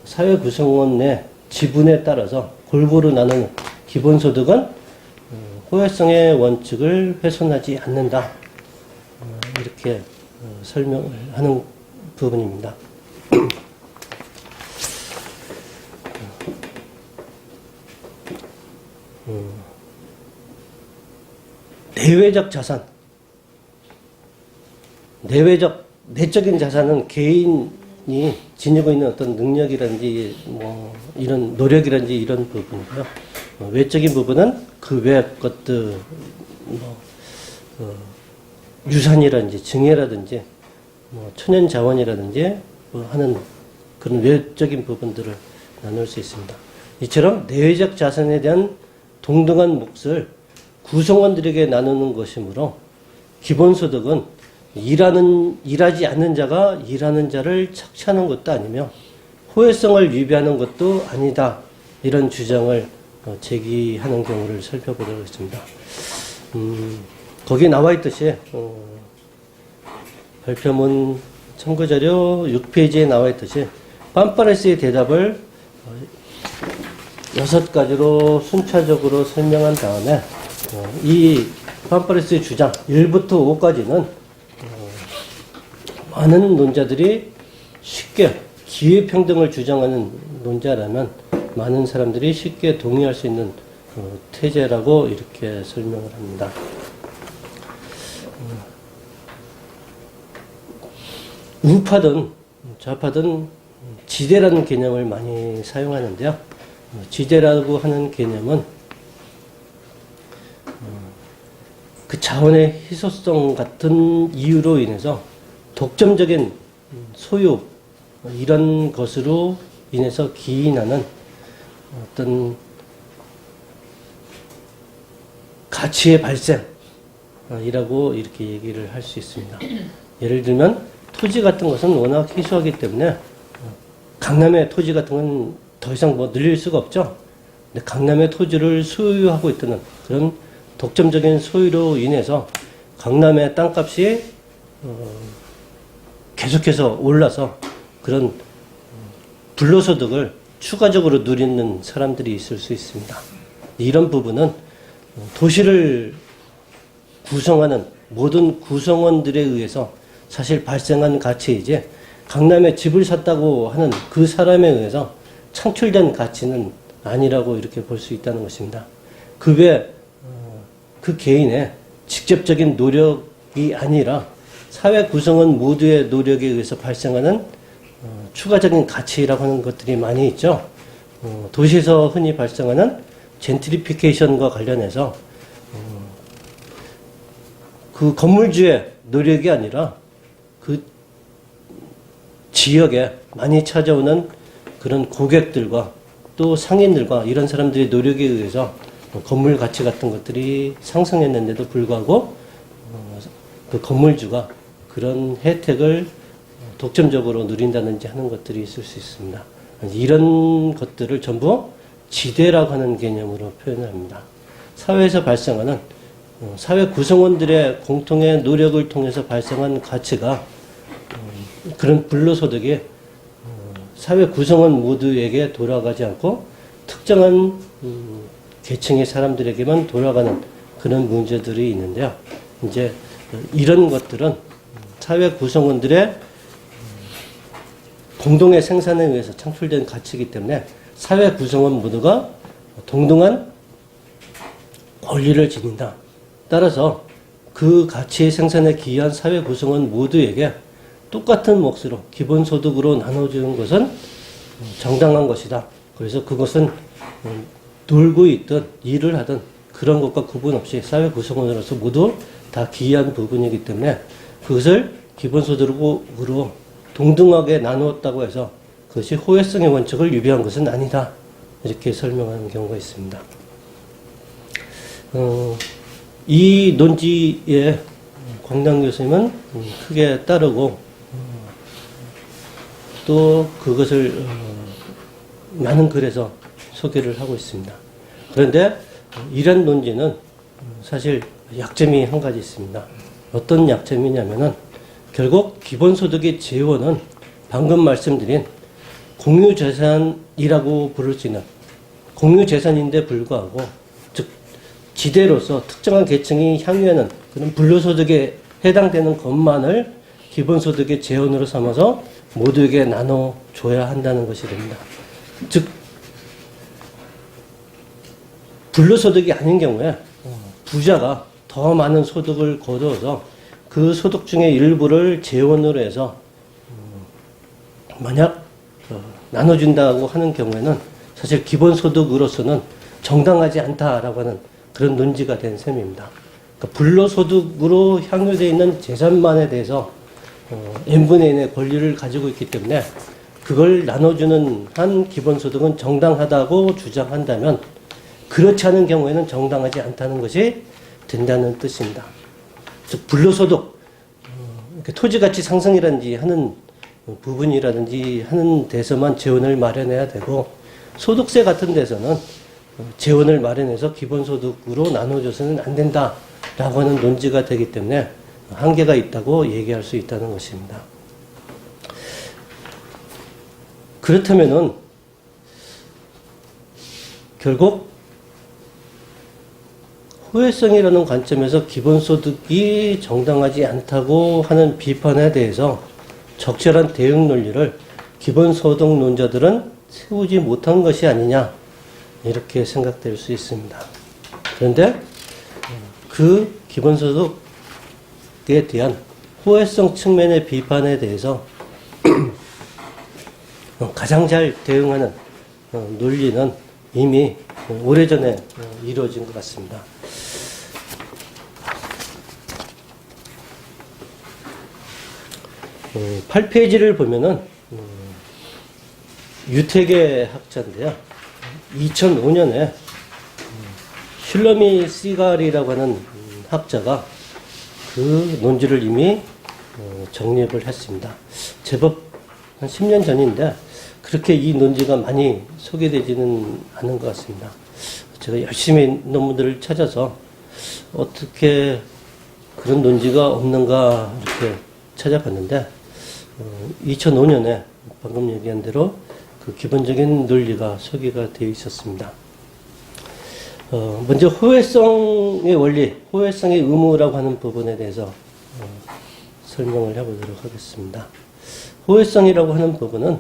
사회 구성원 내 지분에 따라서 골고루 나누는 기본소득은 호혜성의 원칙을 훼손하지 않는다. 이렇게 설명을 하는 부분입니다. 내외적 자산, 내적인 자산은 개인이 지니고 있는 어떤 능력이라든지 뭐 이런 노력이라든지 이런 부분이고요. 외적인 부분은 그 외 것들, 유산이라든지 증여라든지 뭐 천연 자원이라든지 뭐 하는 그런 외적인 부분들을 나눌 수 있습니다. 이처럼 내외적 자산에 대한 동등한 몫을 구성원들에게 나누는 것이므로 기본소득은 일하지 않는 자가 일하는 자를 착취하는 것도 아니며 호혜성을 위배하는 것도 아니다. 이런 주장을 제기하는 경우를 살펴보도록 하겠습니다. 거기에 나와 있듯이 발표문 참고자료 6페이지에 나와 있듯이 빰파레스의 대답을 6가지로 순차적으로 설명한 다음에 이 빰파레스의 주장 1부터 5까지는 많은 논자들이 쉽게 기회평등을 주장하는 논자라면 많은 사람들이 쉽게 동의할 수 있는 태제라고 이렇게 설명을 합니다. 우파든 좌파든 지대라는 개념을 많이 사용하는데요. 지대라고 하는 개념은 그 자원의 희소성 같은 이유로 인해서 독점적인 소유 이런 것으로 인해서 기인하는 어떤 가치의 발생이라고 이렇게 얘기를 할 수 있습니다. 예를 들면 토지 같은 것은 워낙 희소하기 때문에 강남의 토지 같은 건 더 이상 뭐 늘릴 수가 없죠. 근데 강남의 토지를 소유하고 있다는 그런 독점적인 소유로 인해서 강남의 땅값이 계속해서 올라서 그런 불로소득을 추가적으로 누리는 사람들이 있을 수 있습니다. 이런 부분은 도시를 구성하는 모든 구성원들에 의해서 사실 발생한 가치이지 강남에 집을 샀다고 하는 그 사람에 의해서 창출된 가치는 아니라고 이렇게 볼 수 있다는 것입니다. 그 외 그 개인의 직접적인 노력이 아니라 사회 구성원 모두의 노력에 의해서 발생하는 추가적인 가치라고 하는 것들이 많이 있죠. 도시에서 흔히 발생하는 젠트리피케이션과 관련해서 그 건물주의 노력이 아니라 그 지역에 많이 찾아오는 그런 고객들과 또 상인들과 이런 사람들의 노력에 의해서 건물 가치 같은 것들이 상승했는데도 불구하고 그 건물주가 그런 혜택을 독점적으로 누린다든지 하는 것들이 있을 수 있습니다. 이런 것들을 전부 지대라고 하는 개념으로 표현을 합니다. 사회에서 발생하는 사회 구성원들의 공통의 노력을 통해서 발생한 가치가 그런 불로소득이 사회 구성원 모두에게 돌아가지 않고 특정한 계층의 사람들에게만 돌아가는 그런 문제들이 있는데요. 이제 이런 것들은 사회 구성원들의 공동의 생산에 의해서 창출된 가치이기 때문에 사회 구성원 모두가 동등한 권리를 지닌다. 따라서 그 가치의 생산에 기여한 사회 구성원 모두에게 똑같은 몫으로 기본소득으로 나눠주는 것은 정당한 것이다. 그래서 그것은 놀고 있든 일을 하든 그런 것과 구분 없이 사회 구성원으로서 모두 다 기여한 부분이기 때문에 그것을 기본소득으로 동등하게 나누었다고 해서 그것이 호혜성의 원칙을 위배한 것은 아니다. 이렇게 설명하는 경우가 있습니다. 이 논지에 광당 교수님은 크게 따르고 또 그것을 많은 글에서 소개를 하고 있습니다. 그런데 이런 논지는 사실 약점이 한 가지 있습니다. 어떤 약점이냐면은 결국 기본소득의 재원은 방금 말씀드린 공유재산이라고 부를 수 있는 공유재산인데 불구하고 즉 지대로서 특정한 계층이 향유하는 그런 불로소득에 해당되는 것만을 기본소득의 재원으로 삼아서 모두에게 나눠줘야 한다는 것이 됩니다. 즉 불로소득이 아닌 경우에 부자가 더 많은 소득을 거두어서 그 소득 중에 일부를 재원으로 해서 만약 나눠준다고 하는 경우에는 사실 기본소득으로서는 정당하지 않다라고 하는 그런 논지가 된 셈입니다. 그러니까 불로소득으로 향유되어 있는 재산만에 대해서 n분의 1의 권리를 가지고 있기 때문에 그걸 나눠주는 한 기본소득은 정당하다고 주장한다면 그렇지 않은 경우에는 정당하지 않다는 것이 된다는 뜻입니다. 즉 불로소득, 토지가치 상승이라든지 하는 부분이라든지 하는 데서만 재원을 마련해야 되고 소득세 같은 데서는 재원을 마련해서 기본소득으로 나눠줘서는 안 된다라고 하는 논지가 되기 때문에 한계가 있다고 얘기할 수 있다는 것입니다. 그렇다면은 결국 호혜성이라는 관점에서 기본소득이 정당하지 않다고 하는 비판에 대해서 적절한 대응 논리를 기본소득론자들은 세우지 못한 것이 아니냐 이렇게 생각될 수 있습니다. 그런데 그 기본소득에 대한 호혜성 측면의 비판에 대해서 가장 잘 대응하는 논리는 이미 오래전에 이루어진 것 같습니다. 8페이지를 보면은 유태계 학자인데요. 2005년에 슐러미 시갈이라고 하는 학자가 그 논지를 이미 정립을 했습니다. 제법 한 10년 전인데 그렇게 이 논지가 많이 소개되지는 않은 것 같습니다. 제가 열심히 논문들을 찾아서 어떻게 그런 논지가 없는가 이렇게 찾아봤는데 2005년에 방금 얘기한 대로 그 기본적인 논리가 소개가 되어 있었습니다. 먼저 호혜성의 원리, 호혜성의 의무라고 하는 부분에 대해서 설명을 해보도록 하겠습니다. 호혜성이라고 하는 부분은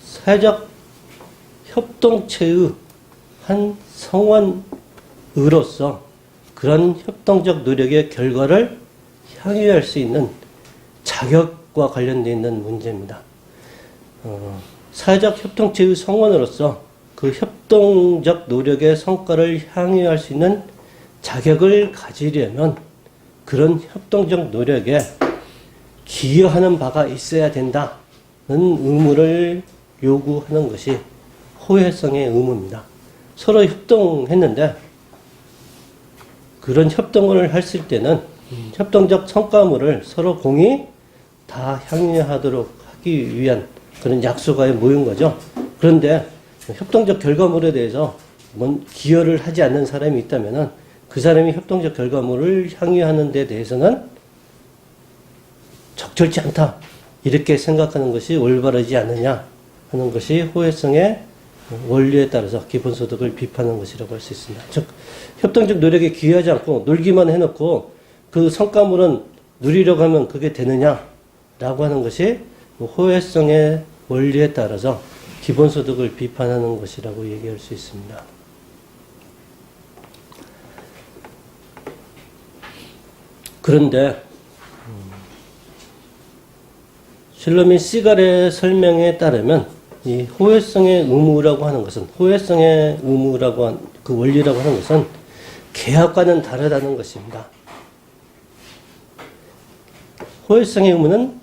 사회적 협동체의 한 성원으로서 그런 협동적 노력의 결과를 향유할 수 있는 자격과 관련되어 있는 문제입니다. 사회적 협동체의 성원으로서 그 협동적 노력의 성과를 향유할 수 있는 자격을 가지려면 그런 협동적 노력에 기여하는 바가 있어야 된다는 의무를 요구하는 것이 호혜성의 의무입니다. 서로 협동했는데 그런 협동을 했을 때는 협동적 성과물을 서로 공히 다 향유하도록 하기 위한 그런 약속하에 모인 거죠. 그런데 협동적 결과물에 대해서 기여를 하지 않는 사람이 있다면 그 사람이 협동적 결과물을 향유하는 데 대해서는 적절치 않다. 이렇게 생각하는 것이 올바르지 않느냐 하는 것이 호혜성의 원리에 따라서 기본소득을 비판하는 것이라고 할 수 있습니다. 즉 협동적 노력에 기여하지 않고 놀기만 해놓고 그 성과물은 누리려고 하면 그게 되느냐라고 하는 것이 호혜성의 원리에 따라서 기본소득을 비판하는 것이라고 얘기할 수 있습니다. 그런데 실로미 시갈의 설명에 따르면 이 호혜성의 의무라고 하는 것은 호혜성의 의무라고 한 그 원리라고 하는 것은 계약과는 다르다는 것입니다. 호혜성의 의무는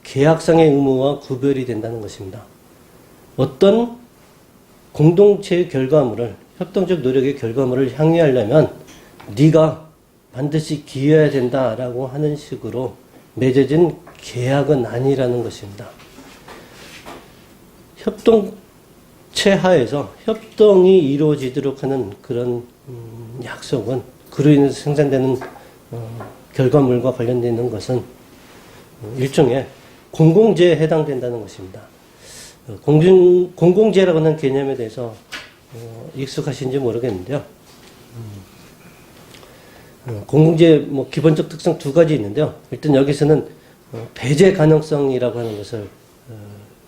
계약상의 의무와 구별이 된다는 것입니다. 어떤 공동체의 결과물을 협동적 노력의 결과물을 향유하려면 네가 반드시 기여해야 된다라고 하는 식으로 맺어진 계약은 아니라는 것입니다. 협동체 하에서 협동이 이루어지도록 하는 그런 약속은 그로 인해서 생산되는 결과물과 관련되어 있는 것은 일종의 공공재에 해당된다는 것입니다. 공공재라고 하는 개념에 대해서 익숙하신지 모르겠는데요. 공공재 기본적 특성 두 가지 있는데요. 일단 여기서는 배제 가능성이라고 하는 것을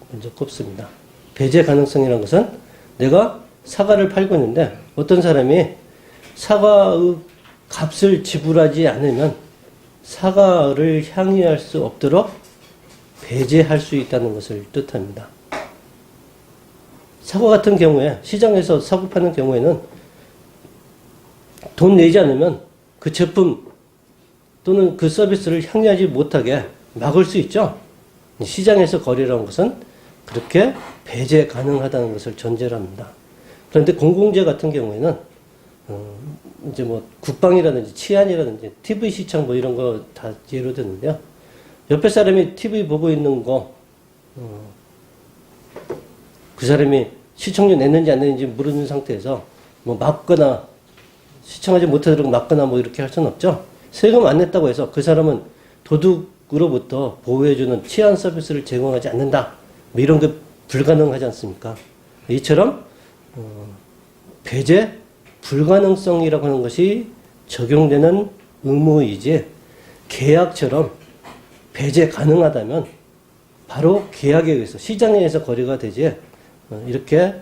먼저 꼽습니다. 배제 가능성이라는 것은 내가 사과를 팔고 있는데 어떤 사람이 사과의 값을 지불하지 않으면 사과를 향유할 수 없도록 배제할 수 있다는 것을 뜻합니다. 사과 같은 경우에 시장에서 사과 파는 경우에는 돈 내지 않으면 그 제품 또는 그 서비스를 향유하지 못하게 막을 수 있죠. 시장에서 거래라는 것은 그렇게 배제 가능하다는 것을 전제로 합니다. 그런데 공공재 같은 경우에는 이제 국방이라든지 치안이라든지 TV 시청 이런 거 다 예로 드는데요. 옆에 사람이 TV 보고 있는 거 그 사람이 시청료 냈는지 안 냈는지 모르는 상태에서 막거나 시청하지 못하도록 막거나 이렇게 할 수는 없죠. 세금 안 냈다고 해서 그 사람은 도둑으로부터 보호해주는 치안 서비스를 제공하지 않는다. 이런 게 불가능하지 않습니까? 이처럼 배제 불가능성이라고 하는 것이 적용되는 의무이지 계약처럼 배제 가능하다면 바로 계약에 의해서 시장에 의해서 거래가 되지 이렇게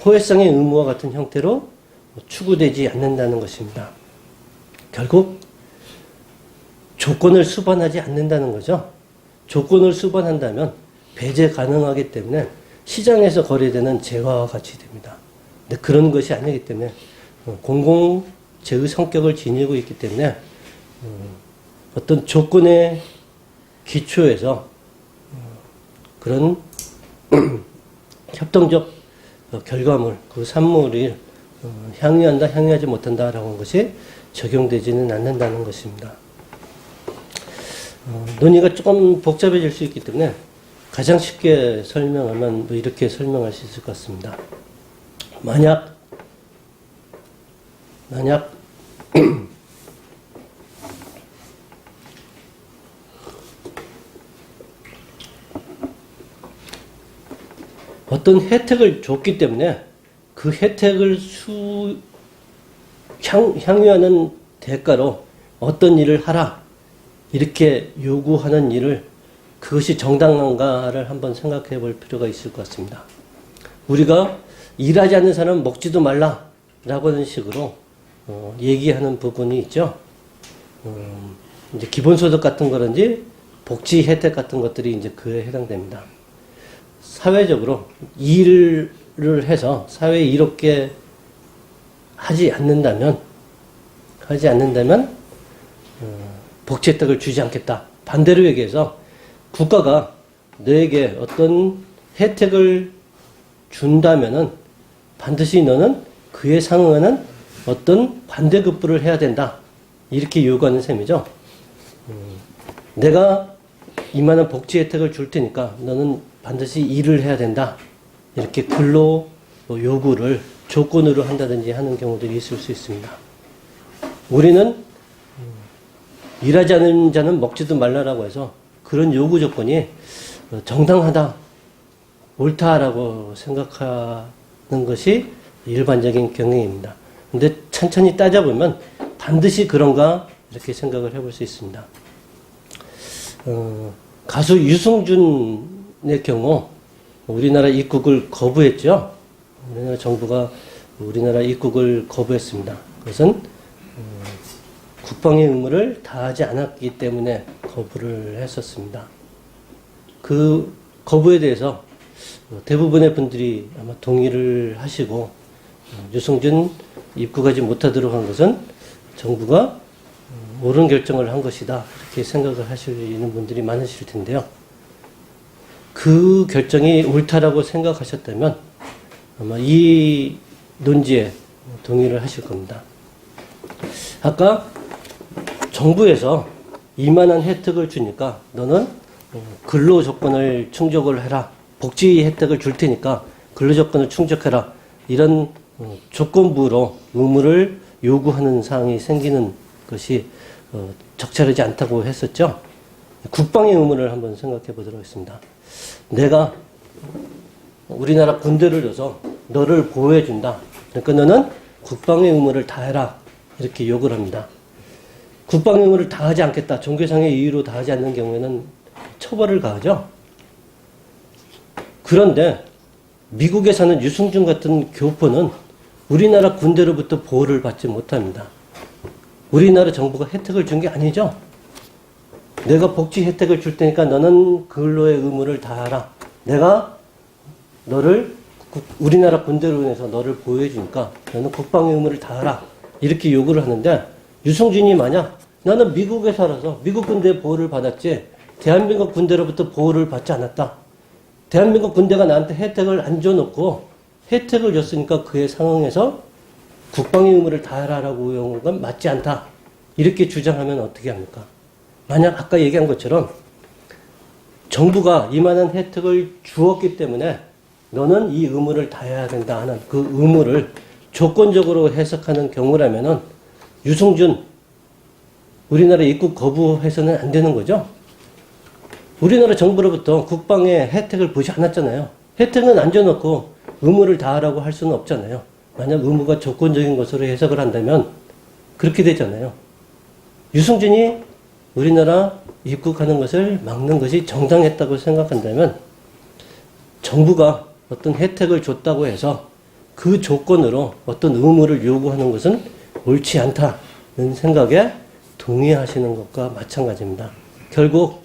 호혜성의 의무와 같은 형태로 추구되지 않는다는 것입니다. 결국 조건을 수반하지 않는다는 거죠. 조건을 수반한다면 배제 가능하기 때문에 시장에서 거래되는 재화와 같이 됩니다. 근데 그런 것이 아니기 때문에 공공재의 성격을 지니고 있기 때문에 어떤 조건의 기초에서 그런 협동적 결과물, 그 산물이 향유한다, 향유하지 못한다라고 하는 것이 적용되지는 않는다는 것입니다. 논의가 조금 복잡해질 수 있기 때문에 가장 쉽게 설명하면 이렇게 설명할 수 있을 것 같습니다. 만약 어떤 혜택을 줬기 때문에 그 혜택을 향유하는 대가로 어떤 일을 하라 이렇게 요구하는 일을 그것이 정당한가를 한번 생각해 볼 필요가 있을 것 같습니다. 우리가 일하지 않는 사람은 먹지도 말라라고 하는 식으로 얘기하는 부분이 있죠. 이제 기본소득 같은 거든지 복지 혜택 같은 것들이 이제 그에 해당됩니다. 사회적으로 일을 해서 사회에 이롭게 하지 않는다면 복지 혜택을 주지 않겠다. 반대로 얘기해서 국가가 너에게 어떤 혜택을 준다면은 반드시 너는 그에 상응하는 어떤 반대급부를 해야 된다. 이렇게 요구하는 셈이죠. 내가 이만한 복지 혜택을 줄 테니까 너는 반드시 일을 해야 된다. 이렇게 근로 요구를 조건으로 한다든지 하는 경우들이 있을 수 있습니다. 우리는 일하지 않는 자는 먹지도 말라라고 해서 그런 요구 조건이 정당하다, 옳다라고 생각하는 것이 일반적인 경향입니다. 근데 천천히 따져보면 반드시 그런가 이렇게 생각을 해볼 수 있습니다. 가수 유승준의 경우 우리나라 입국을 거부했죠. 우리나라 정부가 우리나라 입국을 거부했습니다. 그것은 국방의 의무를 다하지 않았기 때문에 거부를 했었습니다. 그 거부에 대해서 대부분의 분들이 아마 동의를 하시고 유승준 입국하지 못하도록 한 것은 정부가 옳은 결정을 한 것이다. 이렇게 생각을 하시는 분들이 많으실 텐데요. 그 결정이 옳다라고 생각하셨다면 아마 이 논지에 동의를 하실 겁니다. 아까 정부에서 이만한 혜택을 주니까 너는 근로 조건을 충족을 해라. 복지 혜택을 줄 테니까 근로 조건을 충족해라. 이런 조건부로 의무를 요구하는 사항이 생기는 것이 적절하지 않다고 했었죠. 국방의 의무를 한번 생각해 보도록 하겠습니다. 내가 우리나라 군대를 줘서 너를 보호해 준다. 그러니까 너는 국방의 의무를 다해라. 이렇게 요구를 합니다. 국방의 의무를 다하지 않겠다. 종교상의 이유로 다하지 않는 경우에는 처벌을 가하죠. 그런데 미국에 사는 유승준 같은 교포는 우리나라 군대로부터 보호를 받지 못합니다. 우리나라 정부가 혜택을 준 게 아니죠. 내가 복지 혜택을 줄 테니까 너는 근로의 의무를 다하라. 내가 너를 우리나라 군대로 인해서 너를 보호해 주니까 너는 국방의 의무를 다하라. 이렇게 요구를 하는데 유승준이 만약 나는 미국에 살아서 미국 군대 보호를 받았지 대한민국 군대로부터 보호를 받지 않았다. 대한민국 군대가 나한테 혜택을 안 줘놓고 혜택을 줬으니까 그에 상응해서 국방의 의무를 다하라라고 요구한 건 맞지 않다. 이렇게 주장하면 어떻게 합니까? 만약 아까 얘기한 것처럼 정부가 이만한 혜택을 주었기 때문에 너는 이 의무를 다해야 된다 하는 그 의무를 조건적으로 해석하는 경우라면은 유승준 우리나라 입국 거부해서는 안 되는 거죠. 우리나라 정부로부터 국방의 혜택을 보지 않았잖아요. 혜택은 안 줘놓고 의무를 다하라고 할 수는 없잖아요. 만약 의무가 조건적인 것으로 해석을 한다면 그렇게 되잖아요. 유승준이 우리나라 입국하는 것을 막는 것이 정당했다고 생각한다면 정부가 어떤 혜택을 줬다고 해서 그 조건으로 어떤 의무를 요구하는 것은 옳지 않다는 생각에 동의하시는 것과 마찬가지입니다. 결국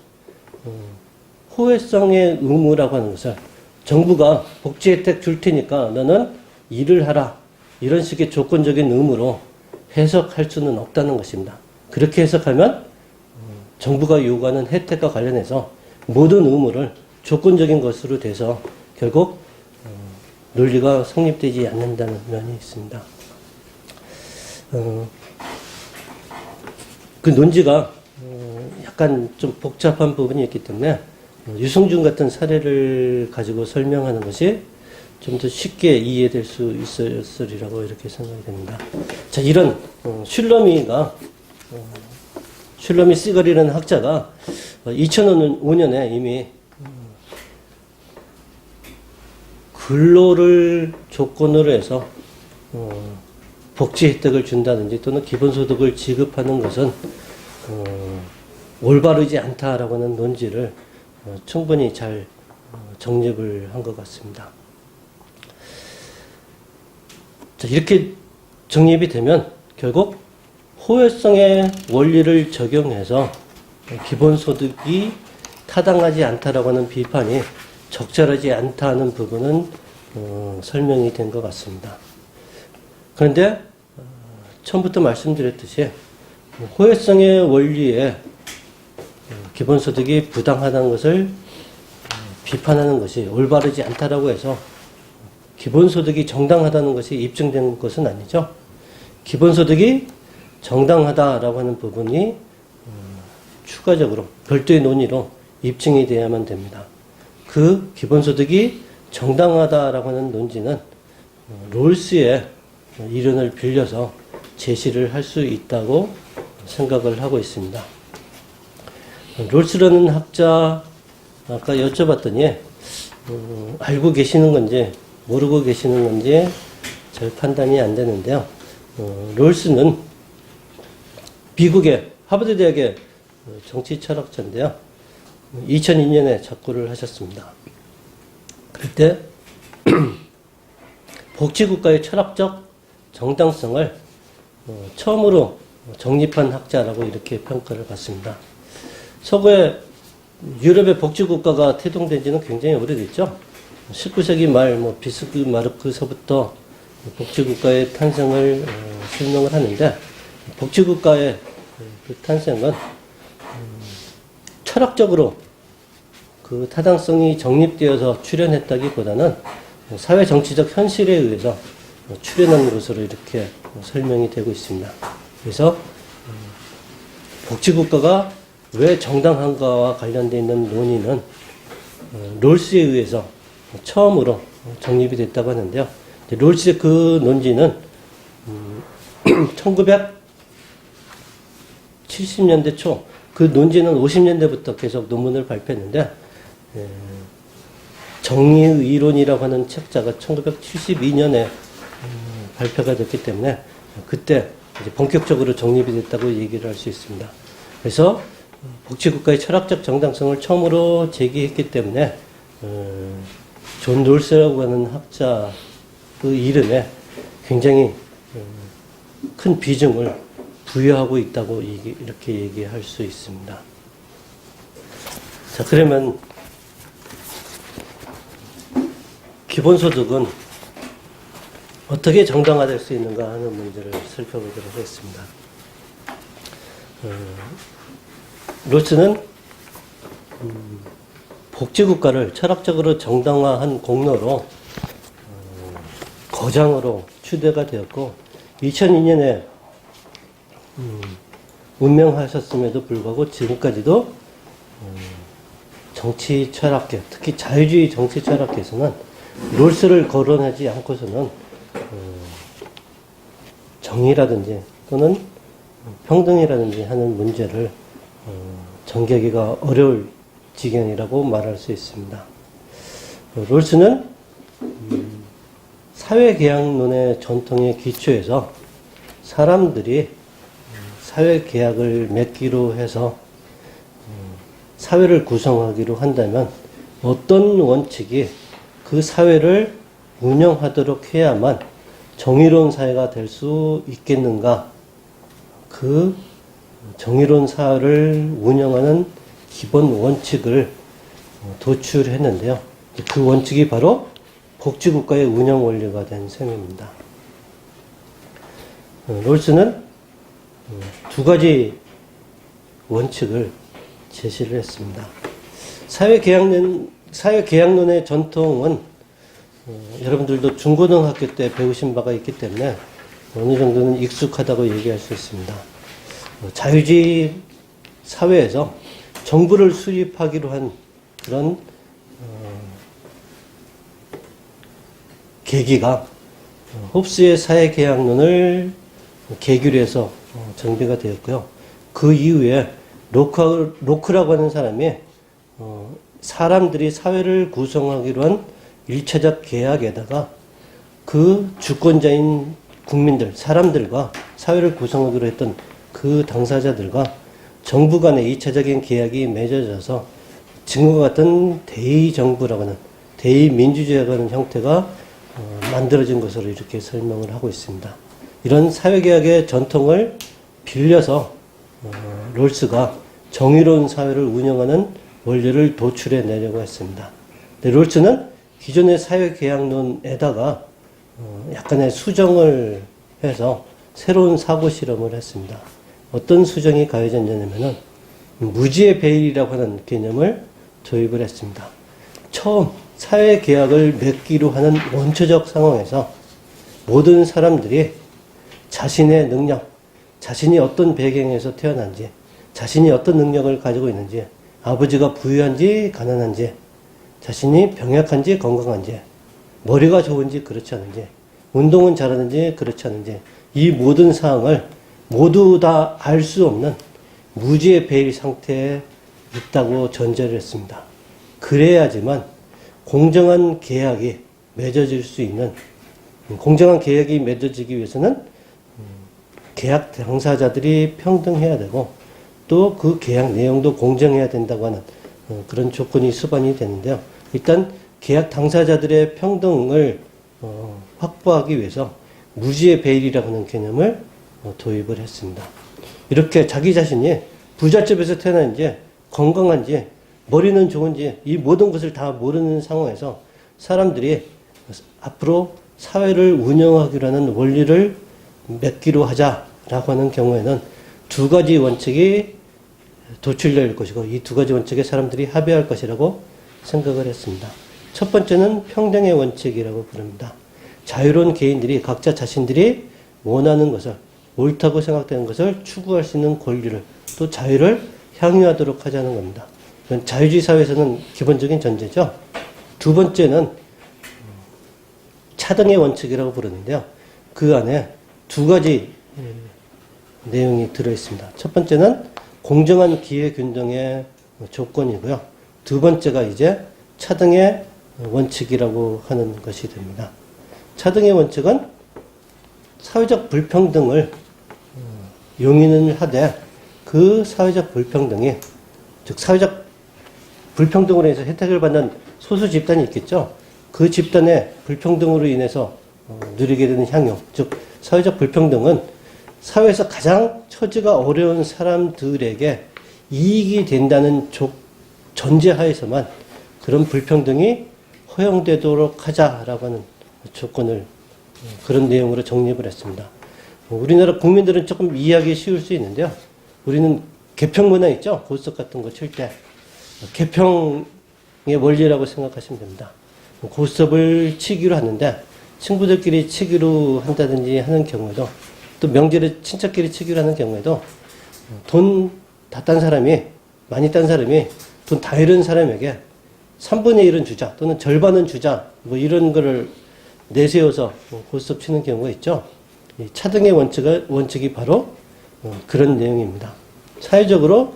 호혜성의 의무라고 하는 것을 정부가 복지 혜택 줄 테니까 너는 일을 하라. 이런 식의 조건적인 의무로 해석할 수는 없다는 것입니다. 그렇게 해석하면 정부가 요구하는 혜택과 관련해서 모든 의무를 조건적인 것으로 돼서 결국 논리가 성립되지 않는다는 면이 있습니다. 그 논지가 약간 좀 복잡한 부분이 있기 때문에 유승준 같은 사례를 가지고 설명하는 것이 좀 더 쉽게 이해될 수 있었으리라고 이렇게 생각이 됩니다. 자, 이런 슐러미 시거리라는 학자가 2005년에 이미 근로를 조건으로 해서 복지 혜택을 준다든지 또는 기본소득을 지급하는 것은 올바르지 않다라고 하는 논지를 충분히 잘 정립을 한 것 같습니다. 자, 이렇게 정립이 되면 결국 호혜성의 원리를 적용해서 기본소득이 타당하지 않다라고 하는 비판이 적절하지 않다는 부분은 설명이 된 것 같습니다. 그런데 처음부터 말씀드렸듯이 호혜성의 원리에 기본소득이 부당하다는 것을 비판하는 것이 올바르지 않다라고 해서 기본소득이 정당하다는 것이 입증된 것은 아니죠. 기본소득이 정당하다라고 하는 부분이 추가적으로 별도의 논의로 입증이 돼야만 됩니다. 그 기본소득이 정당하다라고 하는 논지는 롤스의 이론을 빌려서 제시를 할 수 있다고 생각을 하고 있습니다. 롤스라는 학자 아까 여쭤봤더니 알고 계시는 건지 모르고 계시는 건지 잘 판단이 안 되는데요. 롤스는 미국의 하버드 대학의 정치 철학자인데요. 2002년에 작고를 하셨습니다. 그때 복지국가의 철학적 정당성을 처음으로 정립한 학자라고 이렇게 평가를 받습니다. 서구의 유럽의 복지국가가 태동된 지는 굉장히 오래됐죠. 19세기 말 비스마르크서부터 복지국가의 탄생을 설명을 하는데, 복지국가의 그 탄생은 철학적으로 그 타당성이 정립되어서 출현했다기보다는 사회정치적 현실에 의해서 출현한 것으로 이렇게 설명이 되고 있습니다. 그래서 복지국가가 왜 정당한가와 관련되어 있는 논의는 롤스에 의해서 처음으로 정립이 됐다고 하는데요. 롤스의 그 논지는 1970년대 초, 그 논지는 50년대부터 계속 논문을 발표했는데, 정의의 이론이라고 하는 책자가 1972년에 발표가 됐기 때문에 그때 이제 본격적으로 정립이 됐다고 얘기를 할 수 있습니다. 그래서 복지국가의 철학적 정당성을 처음으로 제기했기 때문에 존 롤스라고 하는 학자 그 이름에 굉장히 큰 비중을 부여하고 있다고 이렇게 얘기할 수 있습니다. 자, 그러면 기본소득은 어떻게 정당화될 수 있는가 하는 문제를 살펴보도록 하겠습니다. 롤스는 복지국가를 철학적으로 정당화한 공로로 거장으로 추대가 되었고, 2002년에 운명하셨음에도 불구하고 지금까지도 정치 철학계, 특히 자유주의 정치 철학계에서는 롤스를 거론하지 않고서는 정의라든지 또는 평등이라든지 하는 문제를 전개하기가 어려울 지경이라고 말할 수 있습니다. 롤스는 사회계약론의 전통에 기초해서 사람들이 사회계약을 맺기로 해서 사회를 구성하기로 한다면 어떤 원칙이 그 사회를 운영하도록 해야만 정의로운 사회가 될 수 있겠는가, 그 정의로운 사회를 운영하는 기본 원칙을 도출했는데요. 그 원칙이 바로 복지국가의 운영 원리가 된 셈입니다. 롤스는 두 가지 원칙을 제시를 했습니다. 사회계약론의 전통은 여러분들도 중고등학교 때 배우신 바가 있기 때문에 어느 정도는 익숙하다고 얘기할 수 있습니다. 자유주의 사회에서 정부를 수립하기로 한 그런 계기가 홉스의 사회계약론을 계기로 해서 정비가 되었고요. 그 이후에 로크라고 하는 사람이 사람들이 사회를 구성하기로 한 일차적 계약에다가 그 주권자인 국민들, 사람들과 사회를 구성하기로 했던 그 당사자들과 정부 간의 2차적인 계약이 맺어져서 지금과 같은 대의정부라고 하는 대의민주주의라고 하는 형태가 만들어진 것으로 이렇게 설명을 하고 있습니다. 이런 사회계약의 전통을 빌려서 롤스가 정의로운 사회를 운영하는 원리를 도출해 내려고 했습니다. 롤스는 기존의 사회계약론에다가 약간의 수정을 해서 새로운 사고 실험을 했습니다. 어떤 수정이 가해졌냐면은 무지의 배일이라고 하는 개념을 도입을 했습니다. 처음 사회계약을 맺기로 하는 원초적 상황에서 모든 사람들이 자신의 능력, 자신이 어떤 배경에서 태어난지, 자신이 어떤 능력을 가지고 있는지, 아버지가 부유한지 가난한지, 자신이 병약한지 건강한지, 머리가 좋은지 그렇지 않은지, 운동은 잘하는지 그렇지 않은지, 이 모든 사항을 모두 다 알 수 없는 무지의 배일 상태에 있다고 전제를 했습니다. 그래야지만 공정한 계약이 맺어질 수 있는, 공정한 계약이 맺어지기 위해서는 계약 당사자들이 평등해야 되고 또 그 계약 내용도 공정해야 된다고 하는 그런 조건이 수반이 되는데요. 일단 계약 당사자들의 평등을 확보하기 위해서 무지의 배일이라고 하는 개념을 도입을 했습니다. 이렇게 자기 자신이 부잣집에서 태어난지 건강한지 머리는 좋은지 이 모든 것을 다 모르는 상황에서 사람들이 앞으로 사회를 운영하기로 하는 원리를 맺기로 하자라고 하는 경우에는 두 가지 원칙이 도출될 것이고 이 두 가지 원칙에 사람들이 합의할 것이라고 생각을 했습니다. 첫 번째는 평등의 원칙이라고 부릅니다. 자유로운 개인들이 각자 자신들이 원하는 것을, 옳다고 생각되는 것을 추구할 수 있는 권리를, 또 자유를 향유하도록 하자는 겁니다. 이건 자유주의 사회에서는 기본적인 전제죠. 두 번째는 차등의 원칙이라고 부르는데요. 그 안에 두 가지 내용이 들어있습니다. 첫 번째는 공정한 기회균등의 조건이고요. 두 번째가 이제 차등의 원칙이라고 하는 것이 됩니다. 차등의 원칙은 사회적 불평등을 용인을 하되 그 사회적 불평등이, 즉 사회적 불평등으로 인해서 혜택을 받는 소수 집단이 있겠죠. 그 집단의 불평등으로 인해서 누리게 되는 향유, 즉 사회적 불평등은 사회에서 가장 처지가 어려운 사람들에게 이익이 된다는 전제하에서만 그런 불평등이 허용되도록 하자라고 하는 조건을 그런 내용으로 정립을 했습니다. 우리나라 국민들은 조금 이해하기 쉬울 수 있는데요. 우리는 개평 문화 있죠? 고스톱 같은 거 칠 때 개평의 원리라고 생각하시면 됩니다. 고스톱을 치기로 하는데 친구들끼리 치기로 한다든지 하는 경우에도, 또 명절에 친척끼리 치기로 하는 경우에도 돈 다 딴 사람이, 많이 딴 사람이 돈 다 잃은 사람에게 3분의 1은 주자 또는 절반은 주자, 뭐 이런 거를 내세워서 고스톱 치는 경우가 있죠. 이 차등의 원칙이 바로 그런 내용입니다. 사회적으로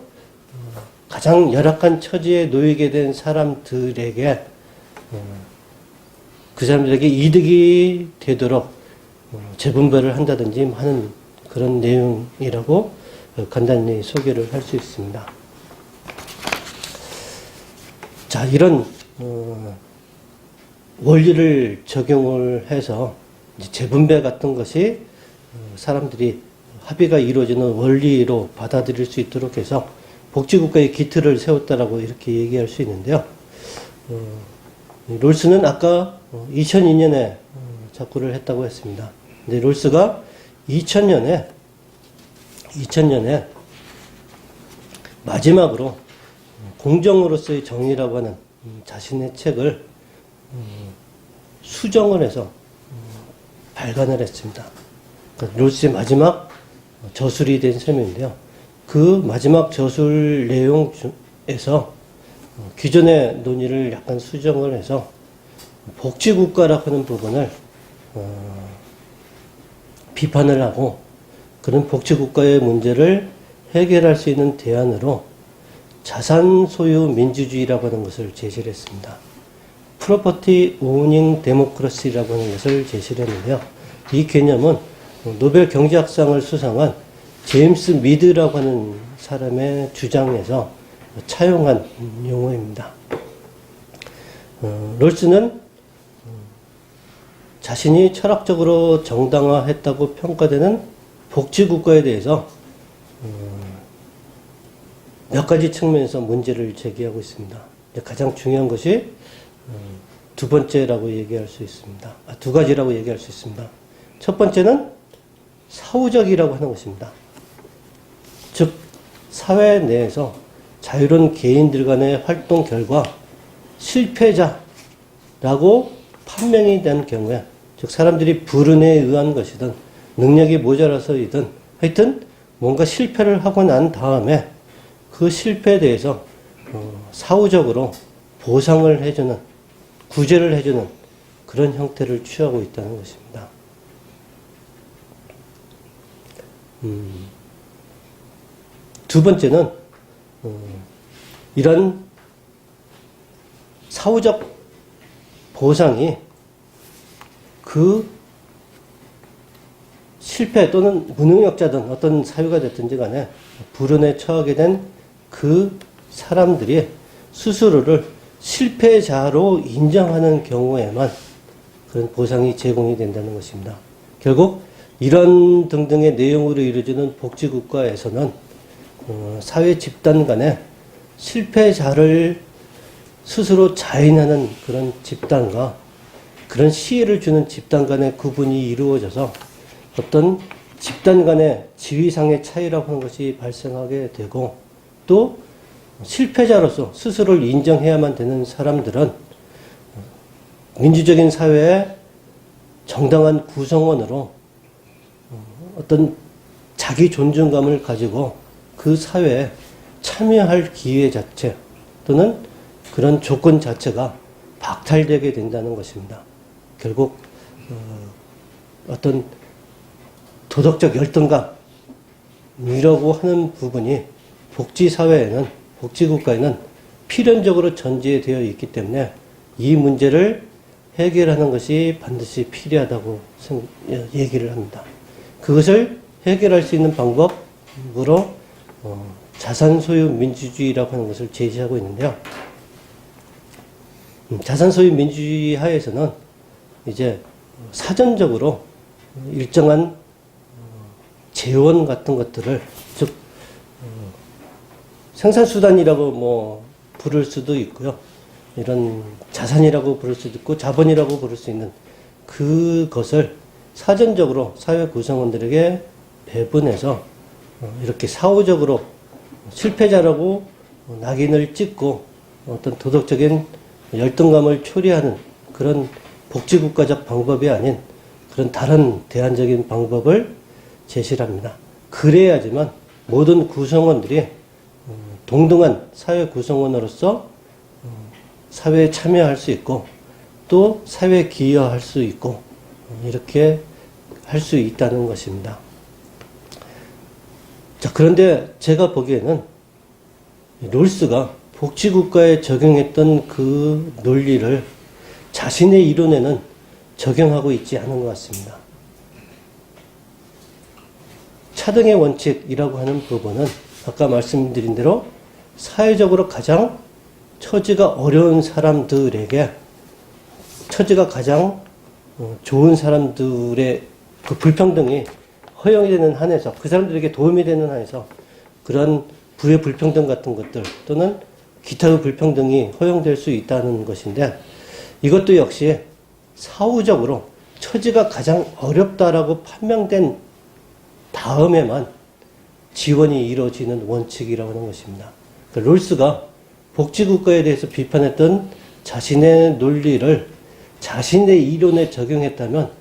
가장 열악한 처지에 놓이게 된 사람들에게 그 사람들에게 이득이 되도록 재분배를 한다든지 하는 그런 내용이라고 간단히 소개를 할 수 있습니다. 자, 이런 원리를 적용을 해서 재분배 같은 것이 사람들이 합의가 이루어지는 원리로 받아들일 수 있도록 해서 복지국가의 기틀을 세웠다라고 이렇게 얘기할 수 있는데요. 롤스는 아까 2002년에 작구를 했다고 했습니다. 근데 롤스가 2000년에 마지막으로 공정으로서의 정의라고 하는 자신의 책을 수정을 해서 발간을 했습니다. 그러니까 롤스의 마지막 저술이 된 셈인데요. 그 마지막 저술 내용에서 기존의 논의를 약간 수정을 해서 복지국가라고 하는 부분을 비판을 하고, 그런 복지국가의 문제를 해결할 수 있는 대안으로 자산 소유 민주주의라고 하는 것을 제시를 했습니다. 프로퍼티 오닝 데모크러시라고 하는 것을 제시를 했는데요. 이 개념은 노벨 경제학상을 수상한 제임스 미드라고 하는 사람의 주장에서 차용한 용어입니다. 롤스는 자신이 철학적으로 정당화했다고 평가되는 복지국가에 대해서 몇 가지 측면에서 문제를 제기하고 있습니다. 가장 중요한 것이 두 번째라고 얘기할 수 있습니다. 두 가지라고 얘기할 수 있습니다. 첫 번째는 사후적이라고 하는 것입니다. 즉 사회 내에서 자유로운 개인들 간의 활동 결과 실패자라고 판명이 된 경우에, 즉 사람들이 불운에 의한 것이든 능력이 모자라서이든 하여튼 뭔가 실패를 하고 난 다음에 그 실패에 대해서 사후적으로 보상을 해주는, 구제를 해주는 그런 형태를 취하고 있다는 것입니다. 두 번째는 이런 사후적 보상이 그 실패 또는 무능력자든 어떤 사유가 됐든지 간에 불운에 처하게 된 그 사람들이 스스로를 실패자로 인정하는 경우에만 그런 보상이 제공이 된다는 것입니다. 결국 이런 등등의 내용으로 이루어지는 복지국가에서는 사회 집단 간에 실패자를 스스로 자인하는 그런 집단과 그런 시혜를 주는 집단 간의 구분이 이루어져서 어떤 집단 간의 지위상의 차이라고 하는 것이 발생하게 되고, 또 실패자로서 스스로를 인정해야만 되는 사람들은 민주적인 사회의 정당한 구성원으로 어떤 자기 존중감을 가지고 그 사회에 참여할 기회 자체 또는 그런 조건 자체가 박탈되게 된다는 것입니다. 결국 어떤 도덕적 열등감이라고 하는 부분이 복지사회에는, 복지국가에는 필연적으로 전제되어 있기 때문에 이 문제를 해결하는 것이 반드시 필요하다고 얘기를 합니다. 그것을 해결할 수 있는 방법으로 자산소유 민주주의라고 하는 것을 제시하고 있는데요. 자산소유 민주주의 하에서는 이제 사전적으로 일정한 재원 같은 것들을, 즉 생산수단이라고 뭐 부를 수도 있고요. 이런 자산이라고 부를 수도 있고 자본이라고 부를 수 있는 그것을 사전적으로 사회 구성원들에게 배분해서 이렇게 사후적으로 실패자라고 낙인을 찍고 어떤 도덕적인 열등감을 초래하는 그런 복지국가적 방법이 아닌 그런 다른 대안적인 방법을 제시를 합니다. 그래야지만 모든 구성원들이 동등한 사회 구성원으로서 사회에 참여할 수 있고 또 사회에 기여할 수 있고 이렇게 할 수 있다는 것입니다. 자, 그런데 제가 보기에는 롤스가 복지국가에 적용했던 그 논리를 자신의 이론에는 적용하고 있지 않은 것 같습니다. 차등의 원칙이라고 하는 부분은 아까 말씀드린 대로 사회적으로 가장 처지가 어려운 사람들에게 처지가 가장 좋은 사람들의 그 불평등이 허용이 되는 한에서, 그 사람들에게 도움이 되는 한에서 그런 부의 불평등 같은 것들 또는 기타의 불평등이 허용될 수 있다는 것인데, 이것도 역시 사후적으로 처지가 가장 어렵다라고 판명된 다음에만 지원이 이루어지는 원칙이라고 하는 것입니다. 그러니까 롤스가 복지국가에 대해서 비판했던 자신의 논리를 자신의 이론에 적용했다면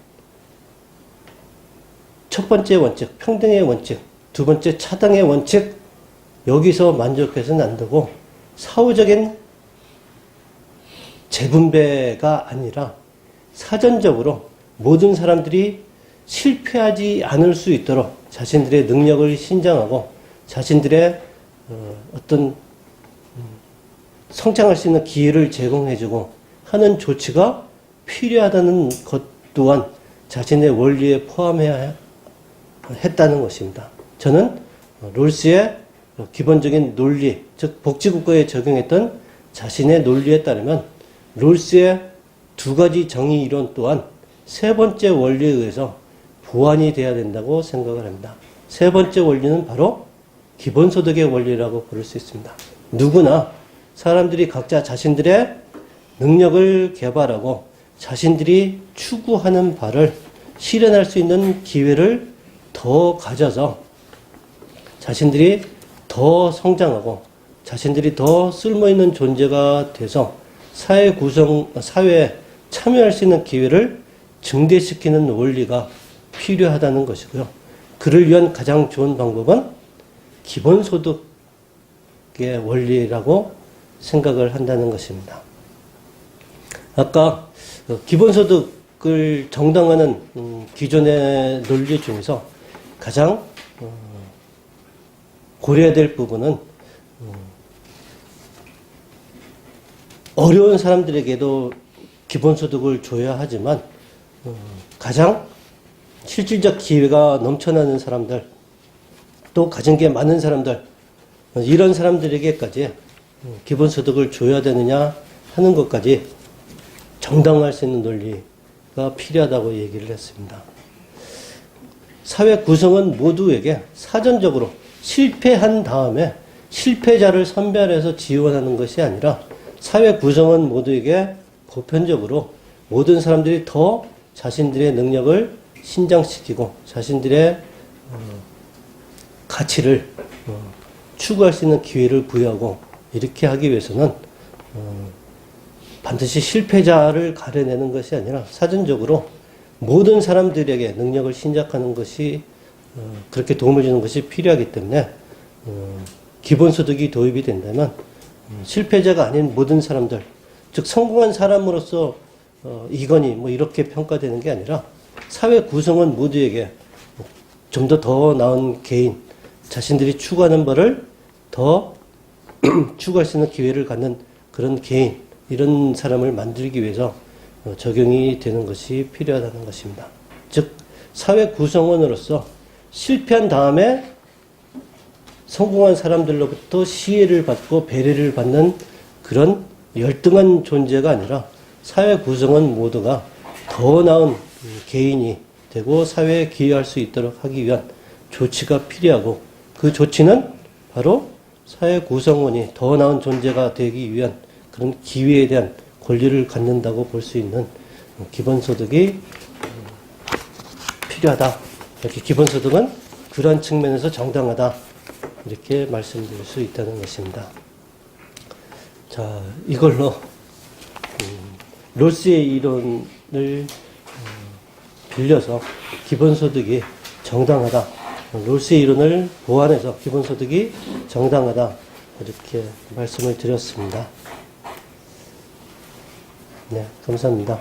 첫 번째 원칙, 평등의 원칙, 두 번째 차등의 원칙, 여기서 만족해서는 안 되고 사후적인 재분배가 아니라 사전적으로 모든 사람들이 실패하지 않을 수 있도록 자신들의 능력을 신장하고 자신들의 어떤 성장할 수 있는 기회를 제공해주고 하는 조치가 필요하다는 것 또한 자신의 원리에 포함해야 했다는 것입니다. 저는 롤스의 기본적인 논리, 즉 복지국가에 적용했던 자신의 논리에 따르면 롤스의 두 가지 정의 이론 또한 세 번째 원리에 의해서 보완이 돼야 된다고 생각을 합니다. 세 번째 원리는 바로 기본소득의 원리라고 부를 수 있습니다. 누구나 사람들이 각자 자신들의 능력을 개발하고 자신들이 추구하는 바를 실현할 수 있는 기회를 더 가져서 자신들이 더 성장하고 자신들이 더 쓸모있는 존재가 돼서 사회에 참여할 수 있는 기회를 증대시키는 원리가 필요하다는 것이고요. 그를 위한 가장 좋은 방법은 기본소득의 원리라고 생각을 한다는 것입니다. 아까 기본소득을 정당화하는 기존의 논리 중에서 가장 고려해야 될 부분은 어려운 사람들에게도 기본소득을 줘야 하지만 가장 실질적 기회가 넘쳐나는 사람들, 또 가진 게 많은 사람들, 이런 사람들에게까지 기본소득을 줘야 되느냐 하는 것까지 정당화할 수 있는 논리가 필요하다고 얘기를 했습니다. 사회 구성원 모두에게 사전적으로 실패한 다음에 실패자를 선별해서 지원하는 것이 아니라 사회 구성원 모두에게 보편적으로 모든 사람들이 더 자신들의 능력을 신장시키고 자신들의 가치를 추구할 수 있는 기회를 부여하고 이렇게 하기 위해서는 반드시 실패자를 가려내는 것이 아니라 사전적으로 모든 사람들에게 능력을 신작하는 것이 그렇게 도움을 주는 것이 필요하기 때문에 기본소득이 도입이 된다면 실패자가 아닌 모든 사람들, 즉 성공한 사람으로서 이거니 뭐 이렇게 평가되는 게 아니라 사회 구성원 모두에게 좀 더 나은 개인, 자신들이 추구하는 바를 더 추구할 수 있는 기회를 갖는 그런 개인, 이런 사람을 만들기 위해서 적용이 되는 것이 필요하다는 것입니다. 즉 사회 구성원으로서 실패한 다음에 성공한 사람들로부터 시혜를 받고 배려를 받는 그런 열등한 존재가 아니라 사회 구성원 모두가 더 나은 개인이 되고 사회에 기여할 수 있도록 하기 위한 조치가 필요하고 그 조치는 바로 사회 구성원이 더 나은 존재가 되기 위한 그런 기회에 대한 권리를 갖는다고 볼 수 있는 기본소득이 필요하다. 이렇게 기본소득은 그러한 측면에서 정당하다. 이렇게 말씀드릴 수 있다는 것입니다. 자, 이걸로 롤스의 이론을 빌려서 기본소득이 정당하다. 롤스의 이론을 보완해서 기본소득이 정당하다. 이렇게 말씀을 드렸습니다. 네, 감사합니다.